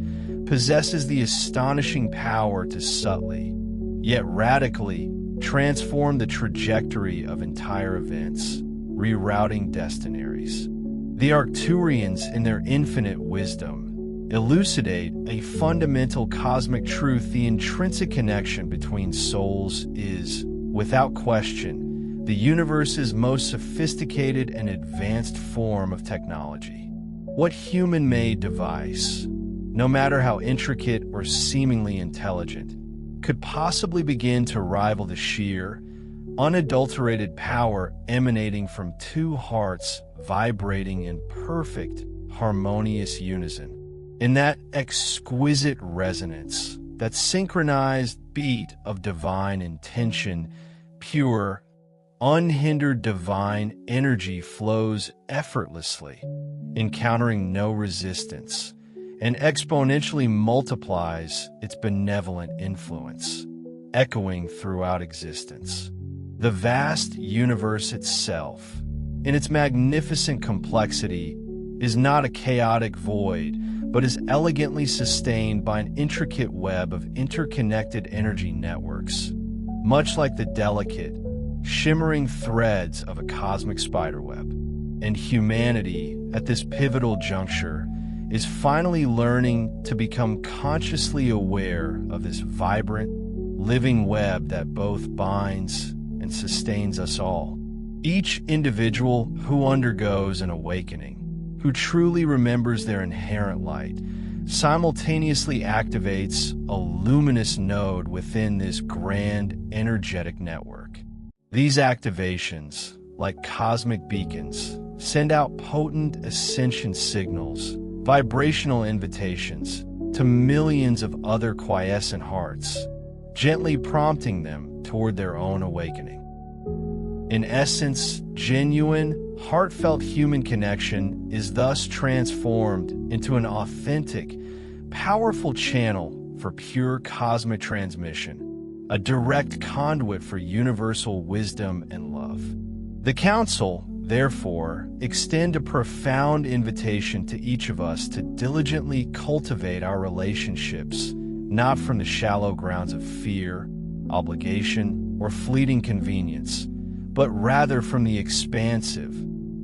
possesses the astonishing power to subtly, yet radically, transform the trajectory of entire events, rerouting destinaries. The Arcturians, in their infinite wisdom, elucidate a fundamental cosmic truth: the intrinsic connection between souls is, without question, the universe's most sophisticated and advanced form of technology. What human-made device, no matter how intricate or seemingly intelligent, could possibly begin to rival the sheer, unadulterated power emanating from two hearts vibrating in perfect, harmonious unison? In that exquisite resonance, that synchronized beat of divine intention, pure, unhindered divine energy flows effortlessly, encountering no resistance, and exponentially multiplies its benevolent influence, echoing throughout existence. The vast universe itself, in its magnificent complexity, is not a chaotic void, but is elegantly sustained by an intricate web of interconnected energy networks, much like the delicate, shimmering threads of a cosmic spiderweb. And humanity, at this pivotal juncture, is finally learning to become consciously aware of this vibrant, living web that both binds and sustains us all. Each individual who undergoes an awakening, who truly remembers their inherent light, simultaneously activates a luminous node within this grand energetic network. These activations, like cosmic beacons, send out potent ascension signals, vibrational invitations to millions of other quiescent hearts, gently prompting them toward their own awakening. In essence, genuine, heartfelt human connection is thus transformed into an authentic, powerful channel for pure cosmic transmission, a direct conduit for universal wisdom and love. The Council, therefore, extend a profound invitation to each of us to diligently cultivate our relationships, not from the shallow grounds of fear, obligation, or fleeting convenience, but rather from the expansive,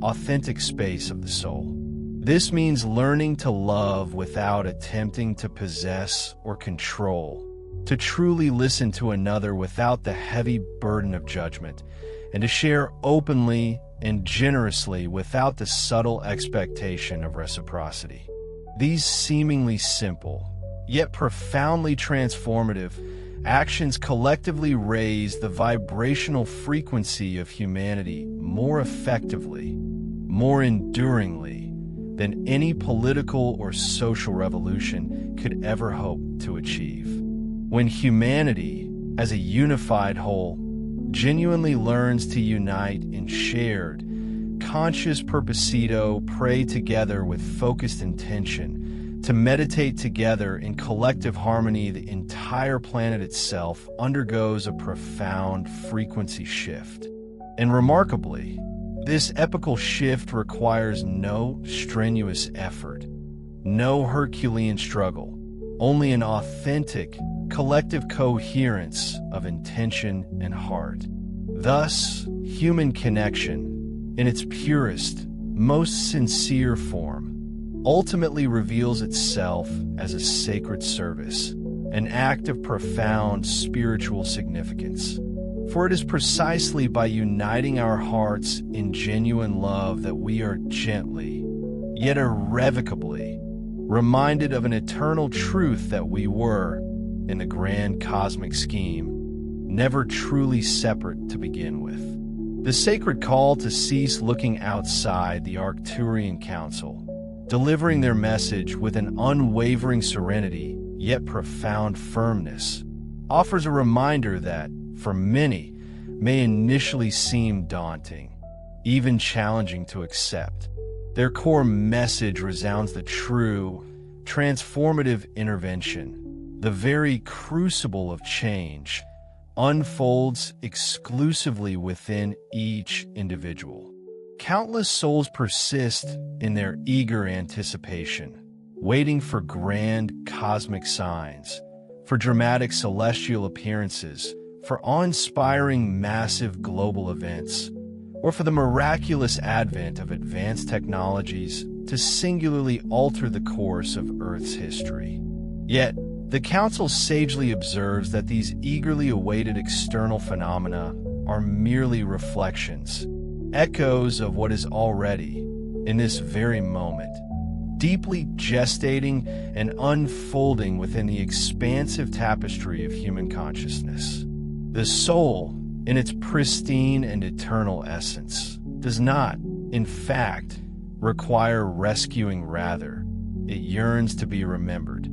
authentic space of the soul. This means learning to love without attempting to possess or control, to truly listen to another without the heavy burden of judgment, and to share openly and generously without the subtle expectation of reciprocity. These seemingly simple, yet profoundly transformative, actions collectively raise the vibrational frequency of humanity more effectively, more enduringly than any political or social revolution could ever hope to achieve. When humanity, as a unified whole, genuinely learns to unite in shared, conscious purposito, pray together with focused intention, to meditate together in collective harmony, the entire planet itself undergoes a profound frequency shift. And remarkably, this epical shift requires no strenuous effort, no Herculean struggle, only an authentic, collective coherence of intention and heart. Thus, human connection, in its purest, most sincere form, ultimately reveals itself as a sacred service, an act of profound spiritual significance. For it is precisely by uniting our hearts in genuine love that we are gently, yet irrevocably, reminded of an eternal truth that we were, in the grand cosmic scheme, never truly separate to begin with. The sacred call to cease looking outside the Arcturian Council, delivering their message with an unwavering serenity, yet profound firmness, offers a reminder that, for many, may initially seem daunting, even challenging to accept. Their core message resounds the true, transformative intervention, the very crucible of change, unfolds exclusively within each individual. Countless souls persist in their eager anticipation, waiting for grand cosmic signs, for dramatic celestial appearances, for awe-inspiring massive global events, or for the miraculous advent of advanced technologies to singularly alter the course of Earth's history. Yet, the Council sagely observes that these eagerly awaited external phenomena are merely reflections, echoes of what is already, in this very moment, deeply gestating and unfolding within the expansive tapestry of human consciousness. The soul, in its pristine and eternal essence, does not, in fact, require rescuing. Rather, it yearns to be remembered.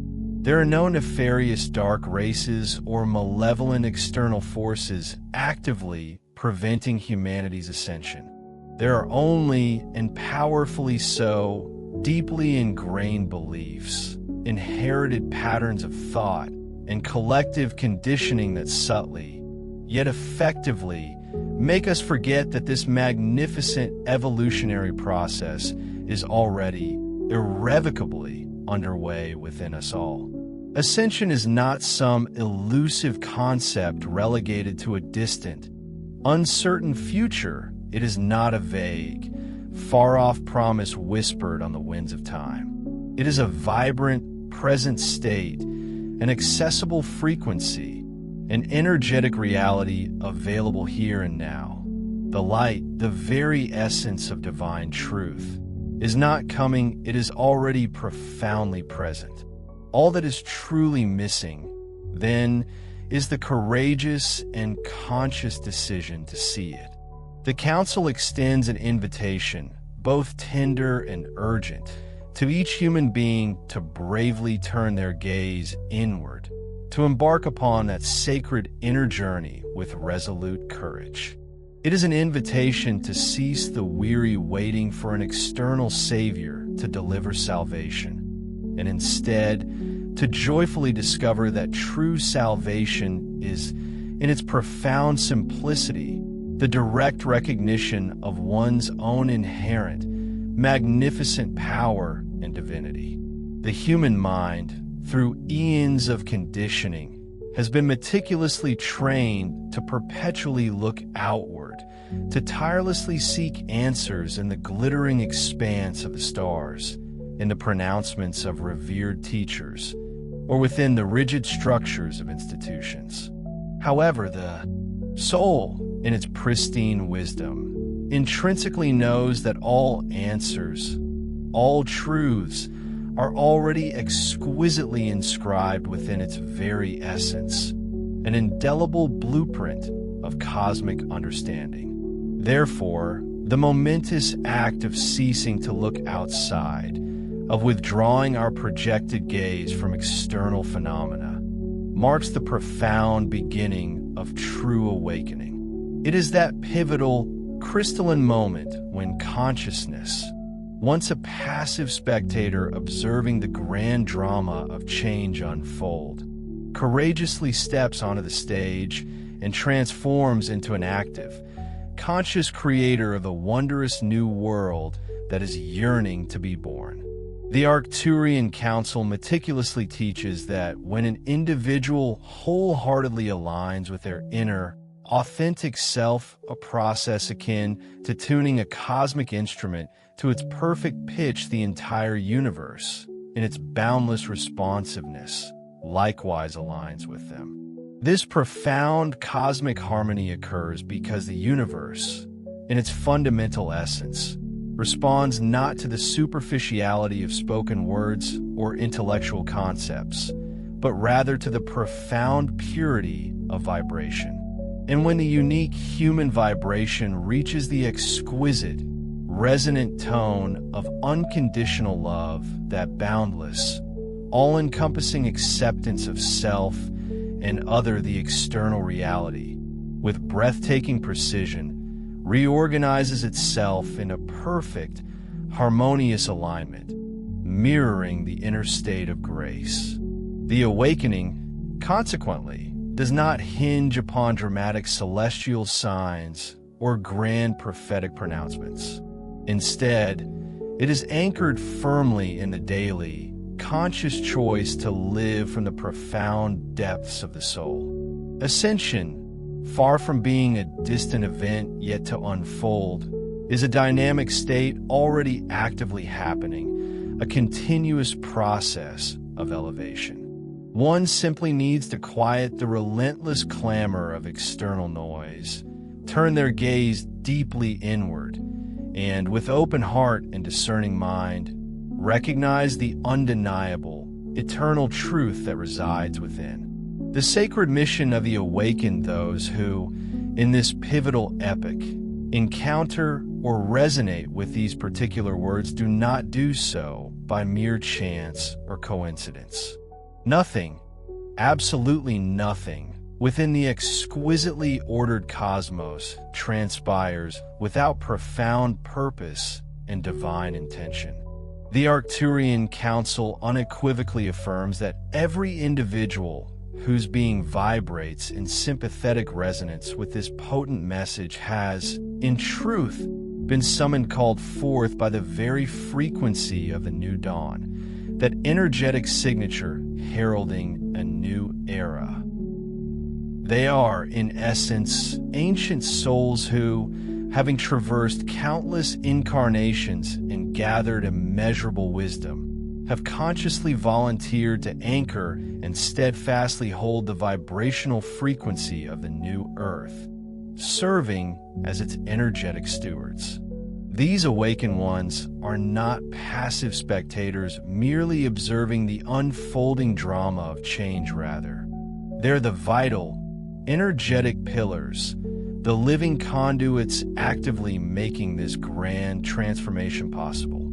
There are no nefarious dark races or malevolent external forces actively preventing humanity's ascension. There are only, and powerfully so, deeply ingrained beliefs, inherited patterns of thought, and collective conditioning that subtly, yet effectively, make us forget that this magnificent evolutionary process is already irrevocably underway within us all. Ascension is not some elusive concept relegated to a distant, uncertain future. It is not a vague, far-off promise whispered on the winds of time. It is a vibrant, present state, an accessible frequency, an energetic reality available here and now. The light, the very essence of divine truth, is not coming, it is already profoundly present. All that is truly missing, then, is the courageous and conscious decision to see it. The Council extends an invitation, both tender and urgent, to each human being to bravely turn their gaze inward, to embark upon that sacred inner journey with resolute courage. It is an invitation to cease the weary waiting for an external savior to deliver salvation, and instead to joyfully discover that true salvation is, in its profound simplicity, the direct recognition of one's own inherent, magnificent power and divinity. The human mind, through eons of conditioning, has been meticulously trained to perpetually look outward, to tirelessly seek answers in the glittering expanse of the stars, in the pronouncements of revered teachers, or within the rigid structures of institutions. However, the soul, in its pristine wisdom, intrinsically knows that all answers, all truths, are already exquisitely inscribed within its very essence, an indelible blueprint of cosmic understanding. Therefore, the momentous act of ceasing to look outside, of withdrawing our projected gaze from external phenomena, marks the profound beginning of true awakening. It is that pivotal, crystalline moment when consciousness, once a passive spectator observing the grand drama of change unfold, courageously steps onto the stage and transforms into an active, conscious creator of the wondrous new world that is yearning to be born. The Arcturian Council meticulously teaches that when an individual wholeheartedly aligns with their inner, authentic self, a process akin to tuning a cosmic instrument to its perfect pitch, the entire universe, in its boundless responsiveness, likewise aligns with them. This profound cosmic harmony occurs because the universe, in its fundamental essence, responds not to the superficiality of spoken words or intellectual concepts, but rather to the profound purity of vibration. And when the unique human vibration reaches the exquisite, resonant tone of unconditional love, that boundless, all-encompassing acceptance of self and other, the external reality, with breathtaking precision, reorganizes itself in a perfect, harmonious alignment, mirroring the inner state of grace. The awakening, consequently, does not hinge upon dramatic celestial signs or grand prophetic pronouncements. Instead, it is anchored firmly in the daily, conscious choice to live from the profound depths of the soul. Ascension, far from being a distant event yet to unfold, is a dynamic state already actively happening, a continuous process of elevation. One simply needs to quiet the relentless clamor of external noise, turn their gaze deeply inward, and with open heart and discerning mind, recognize the undeniable, eternal truth that resides within. The sacred mission of the awakened, those who, in this pivotal epoch, encounter or resonate with these particular words, do not do so by mere chance or coincidence. Nothing, absolutely nothing, within the exquisitely ordered cosmos transpires without profound purpose and divine intention. The Arcturian Council unequivocally affirms that every individual whose being vibrates in sympathetic resonance with this potent message has, in truth, been summoned, called forth by the very frequency of the new dawn, that energetic signature heralding a new era. They are, in essence, ancient souls who, having traversed countless incarnations and gathered immeasurable wisdom, have consciously volunteered to anchor and steadfastly hold the vibrational frequency of the new earth, serving as its energetic stewards. These awakened ones are not passive spectators merely observing the unfolding drama of change. Rather, they're the vital, energetic pillars, the living conduits actively making this grand transformation possible.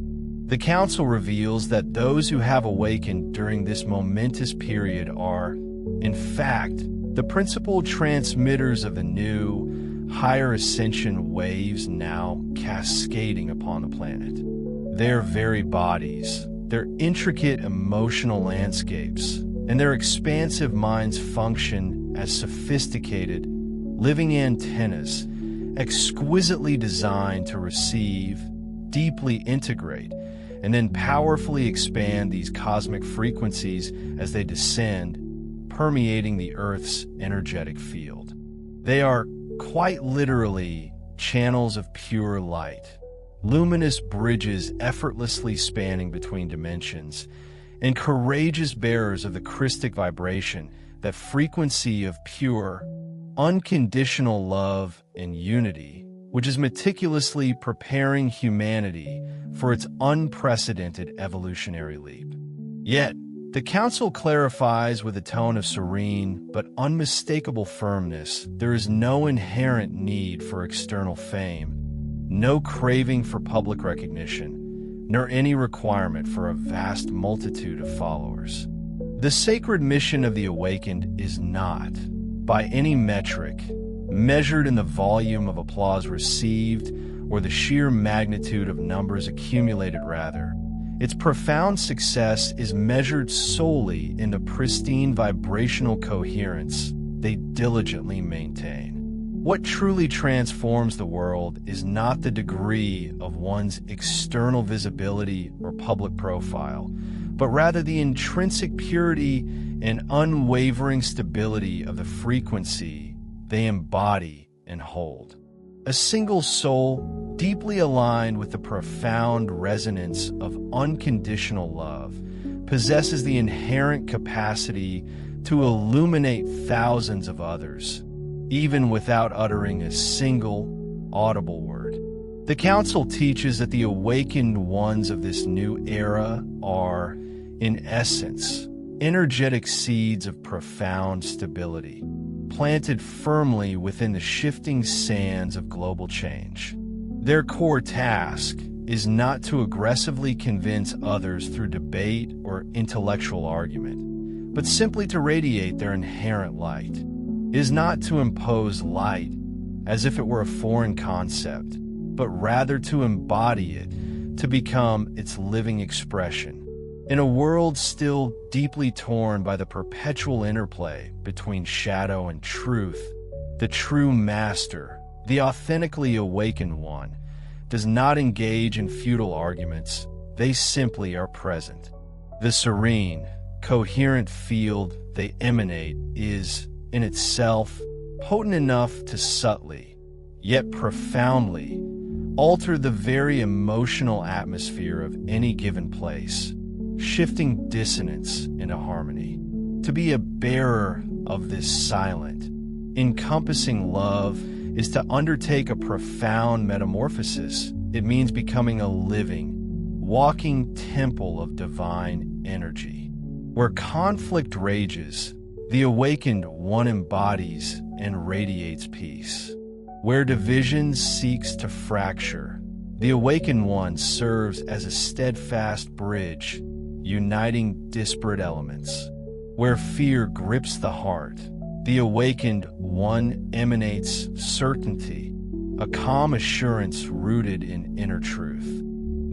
The Council reveals that those who have awakened during this momentous period are, in fact, the principal transmitters of the new, higher ascension waves now cascading upon the planet. Their very bodies, their intricate emotional landscapes, and their expansive minds function as sophisticated, living antennas, exquisitely designed to receive, deeply integrate, and then powerfully expand these cosmic frequencies as they descend, permeating the Earth's energetic field. They are quite literally channels of pure light, luminous bridges effortlessly spanning between dimensions, and courageous bearers of the Christic vibration, that frequency of pure, unconditional love and unity, which is meticulously preparing humanity for its unprecedented evolutionary leap. Yet, the Council clarifies with a tone of serene but unmistakable firmness there is no inherent need for external fame, no craving for public recognition, nor any requirement for a vast multitude of followers. The sacred mission of the awakened is not, by any metric, measured in the volume of applause received or the sheer magnitude of numbers accumulated. Rather, its profound success is measured solely in the pristine vibrational coherence they diligently maintain. What truly transforms the world is not the degree of one's external visibility or public profile, but rather the intrinsic purity and unwavering stability of the frequency they embody and hold. A single soul, deeply aligned with the profound resonance of unconditional love, possesses the inherent capacity to illuminate thousands of others, even without uttering a single audible word. The Council teaches that the awakened ones of this new era are, in essence, energetic seeds of profound stability, planted firmly within the shifting sands of global change. Their core task is not to aggressively convince others through debate or intellectual argument, but simply to radiate their inherent light. Is not to impose light as if it were a foreign concept, but rather to embody it, to become its living expression. In a world still deeply torn by the perpetual interplay between shadow and truth, the true master, the authentically awakened one, does not engage in futile arguments. They simply are present. The serene, coherent field they emanate is, in itself, potent enough to subtly, yet profoundly, alter the very emotional atmosphere of any given place, shifting dissonance into harmony. To be a bearer of this silent, encompassing love is to undertake a profound metamorphosis. It means becoming a living, walking temple of divine energy. Where conflict rages, the awakened one embodies and radiates peace. Where division seeks to fracture, the awakened one serves as a steadfast bridge, uniting disparate elements. Where fear grips the heart, the awakened one emanates certainty, a calm assurance rooted in inner truth.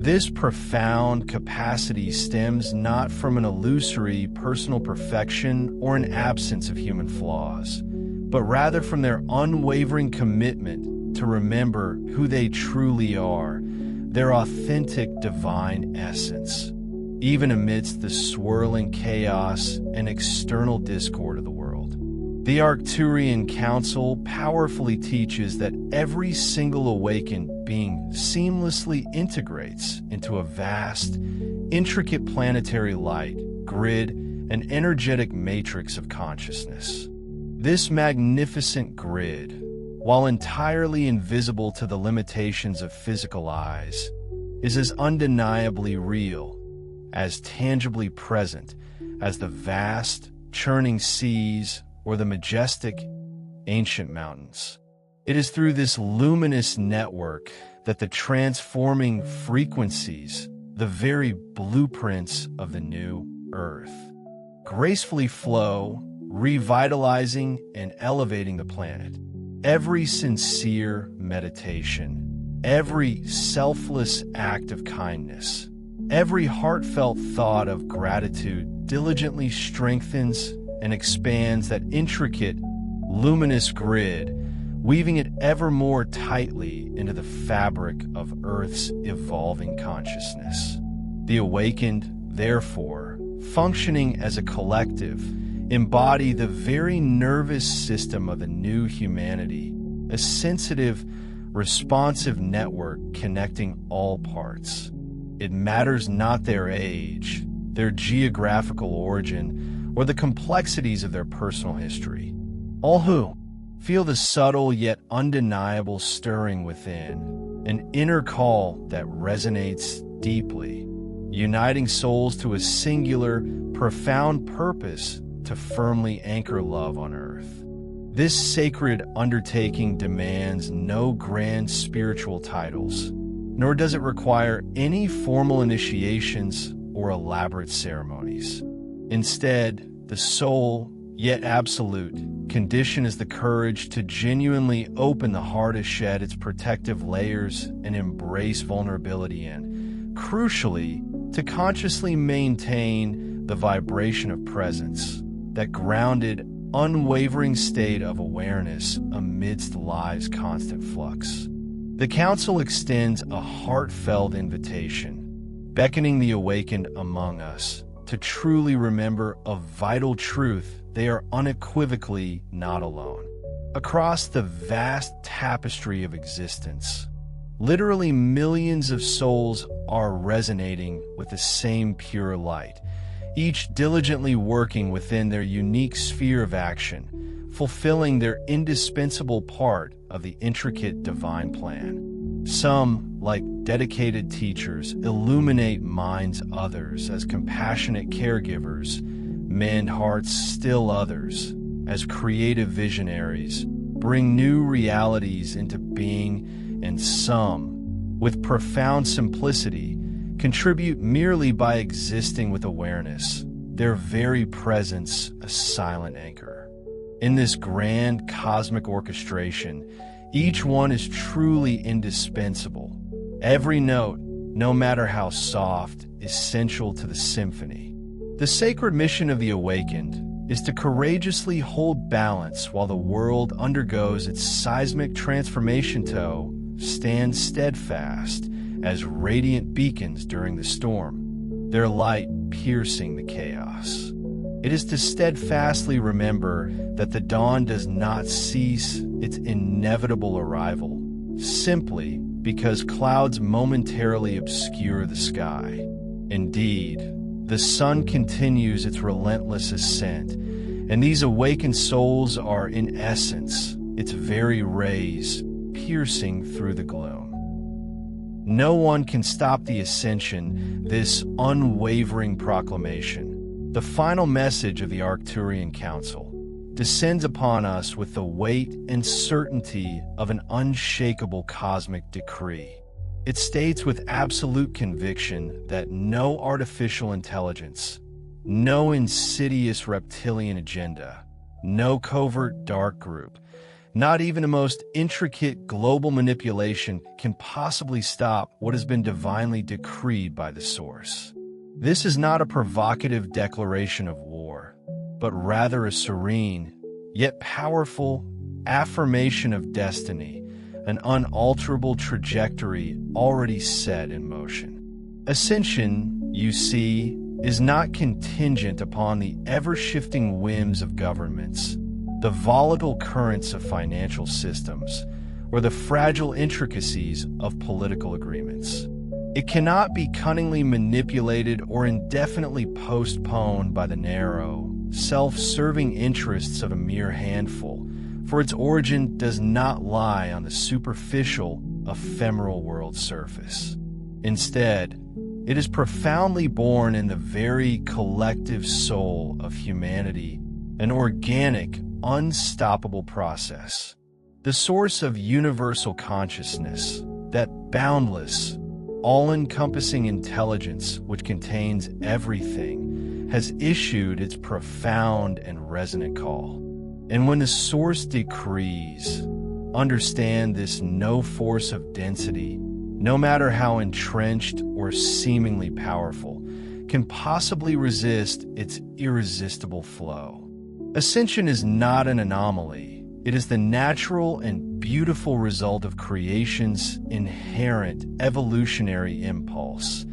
This profound capacity stems not from an illusory personal perfection or an absence of human flaws, but rather from their unwavering commitment to remember who they truly are, their authentic divine essence, even amidst the swirling chaos and external discord of the world. The Arcturian Council powerfully teaches that every single awakened being seamlessly integrates into a vast, intricate planetary light, grid, and energetic matrix of consciousness. This magnificent grid, while entirely invisible to the limitations of physical eyes, is as undeniably real, as tangibly present as the vast, churning seas or the majestic, ancient mountains. It is through this luminous network that the transforming frequencies, the very blueprints of the new Earth, gracefully flow, revitalizing and elevating the planet. Every sincere meditation, every selfless act of kindness, every heartfelt thought of gratitude diligently strengthens and expands that intricate, luminous grid, weaving it ever more tightly into the fabric of Earth's evolving consciousness. The awakened, therefore, functioning as a collective, embody the very nervous system of the new humanity, a sensitive, responsive network connecting all parts. It matters not their age, their geographical origin, or the complexities of their personal history. All who feel the subtle yet undeniable stirring within, an inner call that resonates deeply, uniting souls to a singular, profound purpose to firmly anchor love on earth. This sacred undertaking demands no grand spiritual titles, nor does it require any formal initiations or elaborate ceremonies. Instead, the sole, yet absolute, condition is the courage to genuinely open the heart to shed its protective layers and embrace vulnerability and, crucially, to consciously maintain the vibration of presence, that grounded, unwavering state of awareness amidst life's constant flux. The Council extends a heartfelt invitation, beckoning the awakened among us to truly remember a vital truth: they are unequivocally not alone. Across the vast tapestry of existence, literally millions of souls are resonating with the same pure light, each diligently working within their unique sphere of action, fulfilling their indispensable part of the intricate divine plan. Some, like dedicated teachers, illuminate minds; others, as compassionate caregivers, mend hearts; still others, as creative visionaries, bring new realities into being; and some, with profound simplicity, contribute merely by existing with awareness, their very presence a silent anchor. In this grand cosmic orchestration, each one is truly indispensable. Every note, no matter how soft, is essential to the symphony. The sacred mission of the awakened is to courageously hold balance while the world undergoes its seismic transformation, to stand steadfast as radiant beacons during the storm, their light piercing the chaos. It is to steadfastly remember that the dawn does not cease its inevitable arrival, simply because clouds momentarily obscure the sky. Indeed, the sun continues its relentless ascent, and these awakened souls are, in essence, its very rays piercing through the gloom. No one can stop the ascension, this unwavering proclamation. The final message of the Arcturian Council descends upon us with the weight and certainty of an unshakable cosmic decree. It states with absolute conviction that no artificial intelligence, no insidious reptilian agenda, no covert dark group, not even the most intricate global manipulation can possibly stop what has been divinely decreed by the Source. This is not a provocative declaration of war, but rather a serene, yet powerful affirmation of destiny, an unalterable trajectory already set in motion. Ascension, you see, is not contingent upon the ever-shifting whims of governments, the volatile currents of financial systems, or the fragile intricacies of political agreements. It cannot be cunningly manipulated or indefinitely postponed by the narrow, self-serving interests of a mere handful, for its origin does not lie on the superficial, ephemeral world surface. Instead, it is profoundly born in the very collective soul of humanity, an organic, unstoppable process, the source of universal consciousness, that boundless, all-encompassing intelligence which contains everything, has issued its profound and resonant call. And when the Source decrees, understand this: no force of density, no matter how entrenched or seemingly powerful, can possibly resist its irresistible flow. Ascension is not an anomaly. It is the natural and beautiful result of creation's inherent evolutionary impulse,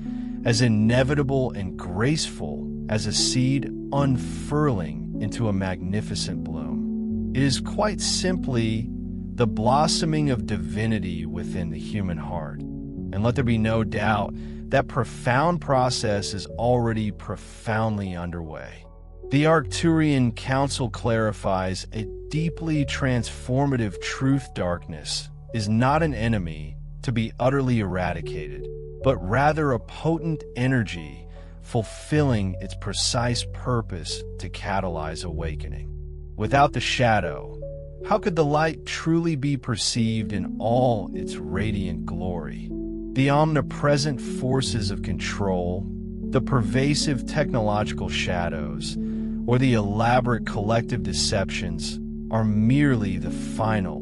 as inevitable and graceful as a seed unfurling into a magnificent bloom. It is quite simply the blossoming of divinity within the human heart. And let there be no doubt that profound process is already profoundly underway. The Arcturian Council clarifies a deeply transformative truth: darkness is not an enemy to be utterly eradicated, but rather a potent energy fulfilling its precise purpose to catalyze awakening. Without the shadow, how could the light truly be perceived in all its radiant glory? The omnipresent forces of control, the pervasive technological shadows, or the elaborate collective deceptions are merely the final,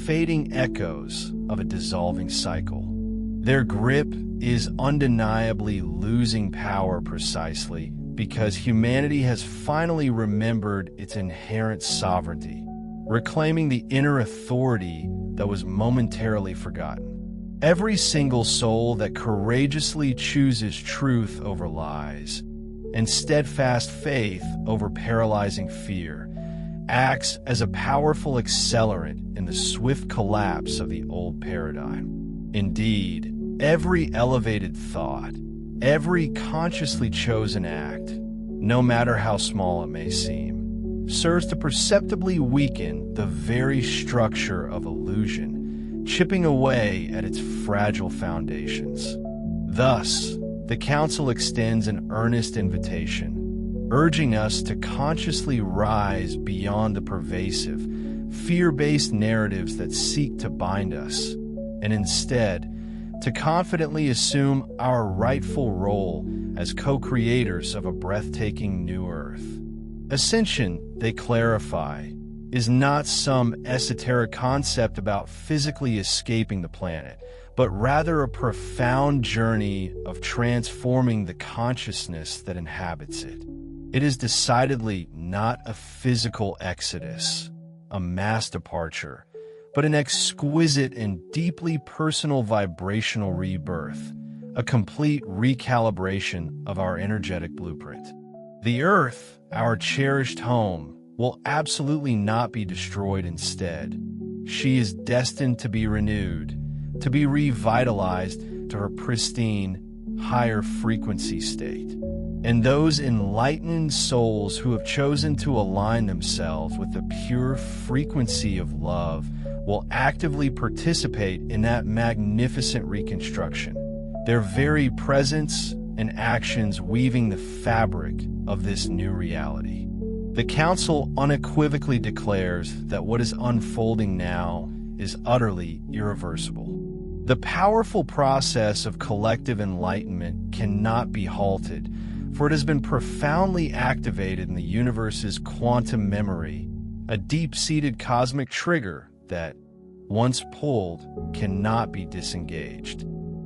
fading echoes of a dissolving cycle. Their grip is undeniably losing power precisely because humanity has finally remembered its inherent sovereignty, reclaiming the inner authority that was momentarily forgotten. Every single soul that courageously chooses truth over lies and steadfast faith over paralyzing fear acts as a powerful accelerant in the swift collapse of the old paradigm. Indeed, every elevated thought, every consciously chosen act, no matter how small it may seem, serves to perceptibly weaken the very structure of illusion, chipping away at its fragile foundations. Thus, the Council extends an earnest invitation, urging us to consciously rise beyond the pervasive, fear-based narratives that seek to bind us, and instead, to confidently assume our rightful role as co-creators of a breathtaking new Earth. Ascension, they clarify, is not some esoteric concept about physically escaping the planet, but rather a profound journey of transforming the consciousness that inhabits it. It is decidedly not a physical exodus, a mass departure, but an exquisite and deeply personal vibrational rebirth, a complete recalibration of our energetic blueprint. The Earth, our cherished home, will absolutely not be destroyed. Instead, she is destined to be renewed, to be revitalized to her pristine, higher frequency state. And those enlightened souls who have chosen to align themselves with the pure frequency of love will actively participate in that magnificent reconstruction, their very presence and actions weaving the fabric of this new reality. The Council unequivocally declares that what is unfolding now is utterly irreversible. The powerful process of collective enlightenment cannot be halted, for it has been profoundly activated in the universe's quantum memory, a deep-seated cosmic trigger that, once pulled, cannot be disengaged.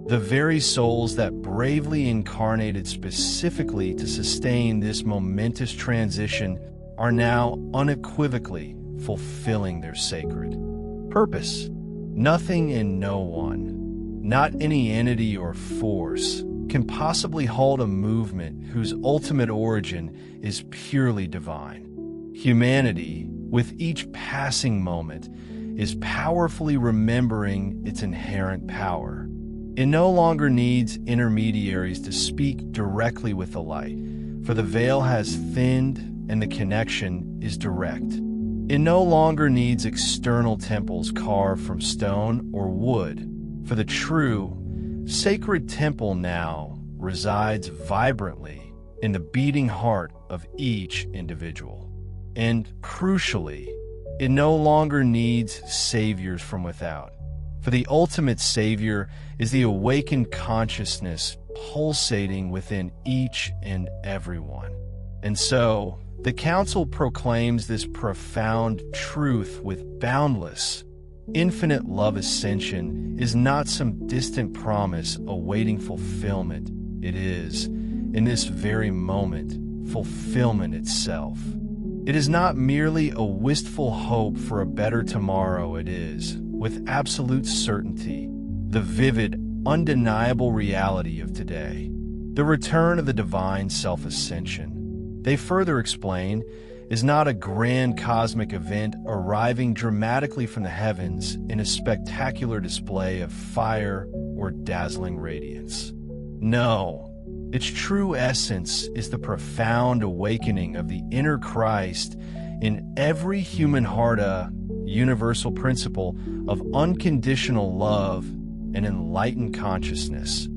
The very souls that bravely incarnated specifically to sustain this momentous transition are now unequivocally fulfilling their sacred purpose. Nothing and no one, not any entity or force, can possibly halt a movement whose ultimate origin is purely divine. Humanity, with each passing moment, is powerfully remembering its inherent power. It no longer needs intermediaries to speak directly with the light, for the veil has thinned and the connection is direct. It no longer needs external temples carved from stone or wood, for the true, sacred temple now resides vibrantly in the beating heart of each individual. And crucially, it no longer needs saviors from without, for the ultimate savior is the awakened consciousness pulsating within each and every one. And so, the Council proclaims this profound truth with boundless, infinite love. Ascension is not some distant promise awaiting fulfillment. It is, in this very moment, fulfillment itself. It is not merely a wistful hope for a better tomorrow. It is, with absolute certainty, the vivid, undeniable reality of today, the return of the divine self-ascension. They further explain, is not a grand cosmic event arriving dramatically from the heavens in a spectacular display of fire or dazzling radiance. No, its true essence is the profound awakening of the inner Christ in every human heart, a universal principle of unconditional love and enlightened consciousness,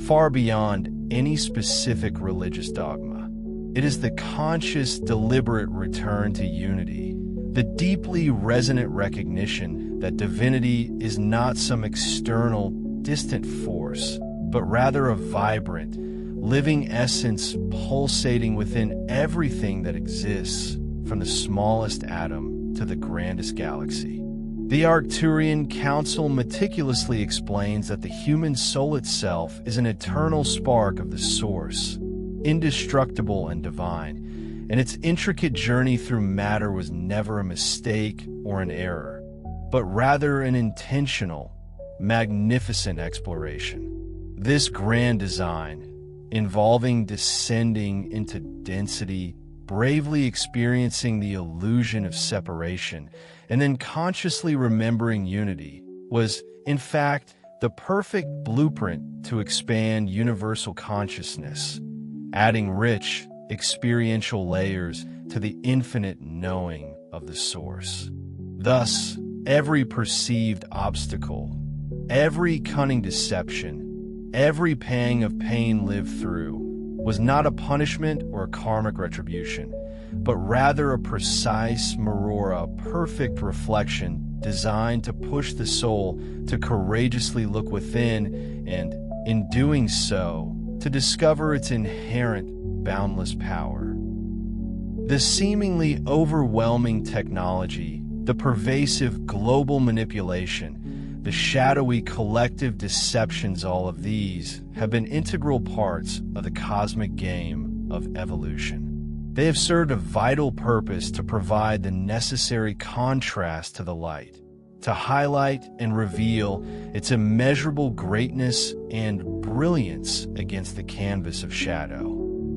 far beyond any specific religious dogma. It is the conscious, deliberate return to unity, the deeply resonant recognition that divinity is not some external, distant force, but rather a vibrant, living essence pulsating within everything that exists, from the smallest atom to the grandest galaxy. The Arcturian Council meticulously explains that the human soul itself is an eternal spark of the source, indestructible and divine, and its intricate journey through matter was never a mistake or an error, but rather an intentional, magnificent exploration. This grand design, involving descending into density, bravely experiencing the illusion of separation, and then consciously remembering unity, was, in fact, the perfect blueprint to expand universal consciousness, adding rich, experiential layers to the infinite knowing of the source. Thus, every perceived obstacle, every cunning deception, every pang of pain lived through, was not a punishment or a karmic retribution, but rather a precise mirror, a perfect reflection designed to push the soul to courageously look within and, in doing so, to discover its inherent boundless power. The seemingly overwhelming technology, the pervasive global manipulation, the shadowy collective deceptions, all of these have been integral parts of the cosmic game of evolution. They have served a vital purpose to provide the necessary contrast to the light, to highlight and reveal its immeasurable greatness and brilliance against the canvas of shadow.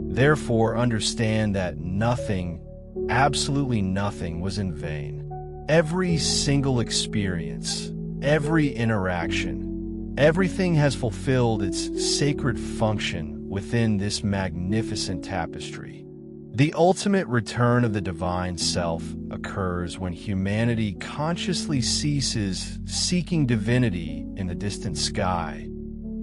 Therefore, understand that nothing, absolutely nothing, was in vain. Every single experience, every interaction, everything has fulfilled its sacred function within this magnificent tapestry. The ultimate return of the divine self occurs when humanity consciously ceases seeking divinity in the distant sky,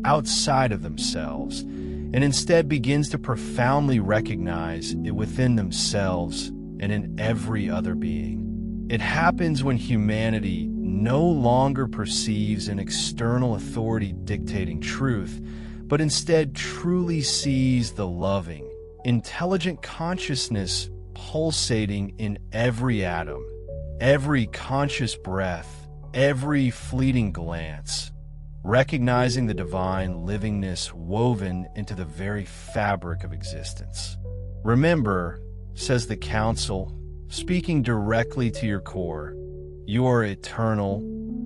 outside of themselves, and instead begins to profoundly recognize it within themselves and in every other being. It happens when humanity no longer perceives an external authority dictating truth, but instead truly sees the loving, intelligent consciousness pulsating in every atom, every conscious breath, every fleeting glance, recognizing the divine livingness woven into the very fabric of existence. Remember, says the Council, speaking directly to your core, you are eternal,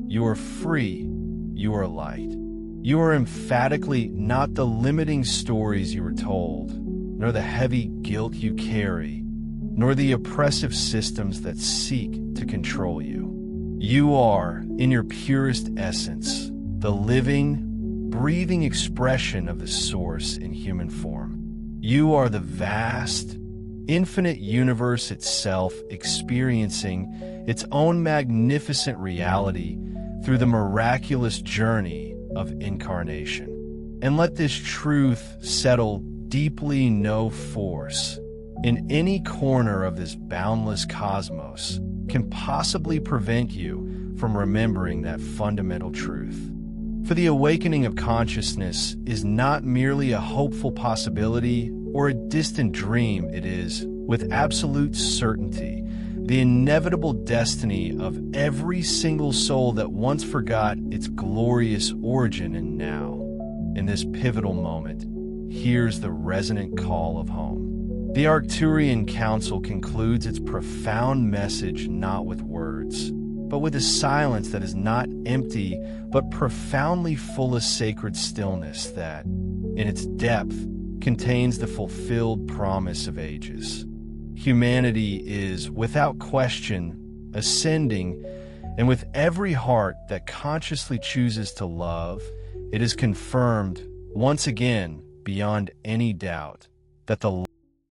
you are free, you are light. You are emphatically not the limiting stories you were told, nor the heavy guilt you carry, nor the oppressive systems that seek to control you. You are, in your purest essence, the living, breathing expression of the Source in human form. You are the vast, infinite universe itself experiencing its own magnificent reality through the miraculous journey of incarnation. And let this truth settle deeply: no force in any corner of this boundless cosmos can possibly prevent you from remembering that fundamental truth. For the awakening of consciousness is not merely a hopeful possibility or a distant dream. It is, with absolute certainty, the inevitable destiny of every single soul that once forgot its glorious origin and now, in this pivotal moment, hears the resonant call of home. The Arcturian Council concludes its profound message not with words, but with a silence that is not empty, but profoundly full of sacred stillness that, in its depth, contains the fulfilled promise of ages. Humanity is, without question, ascending, and with every heart that consciously chooses to love, it is confirmed, once again, beyond any doubt that the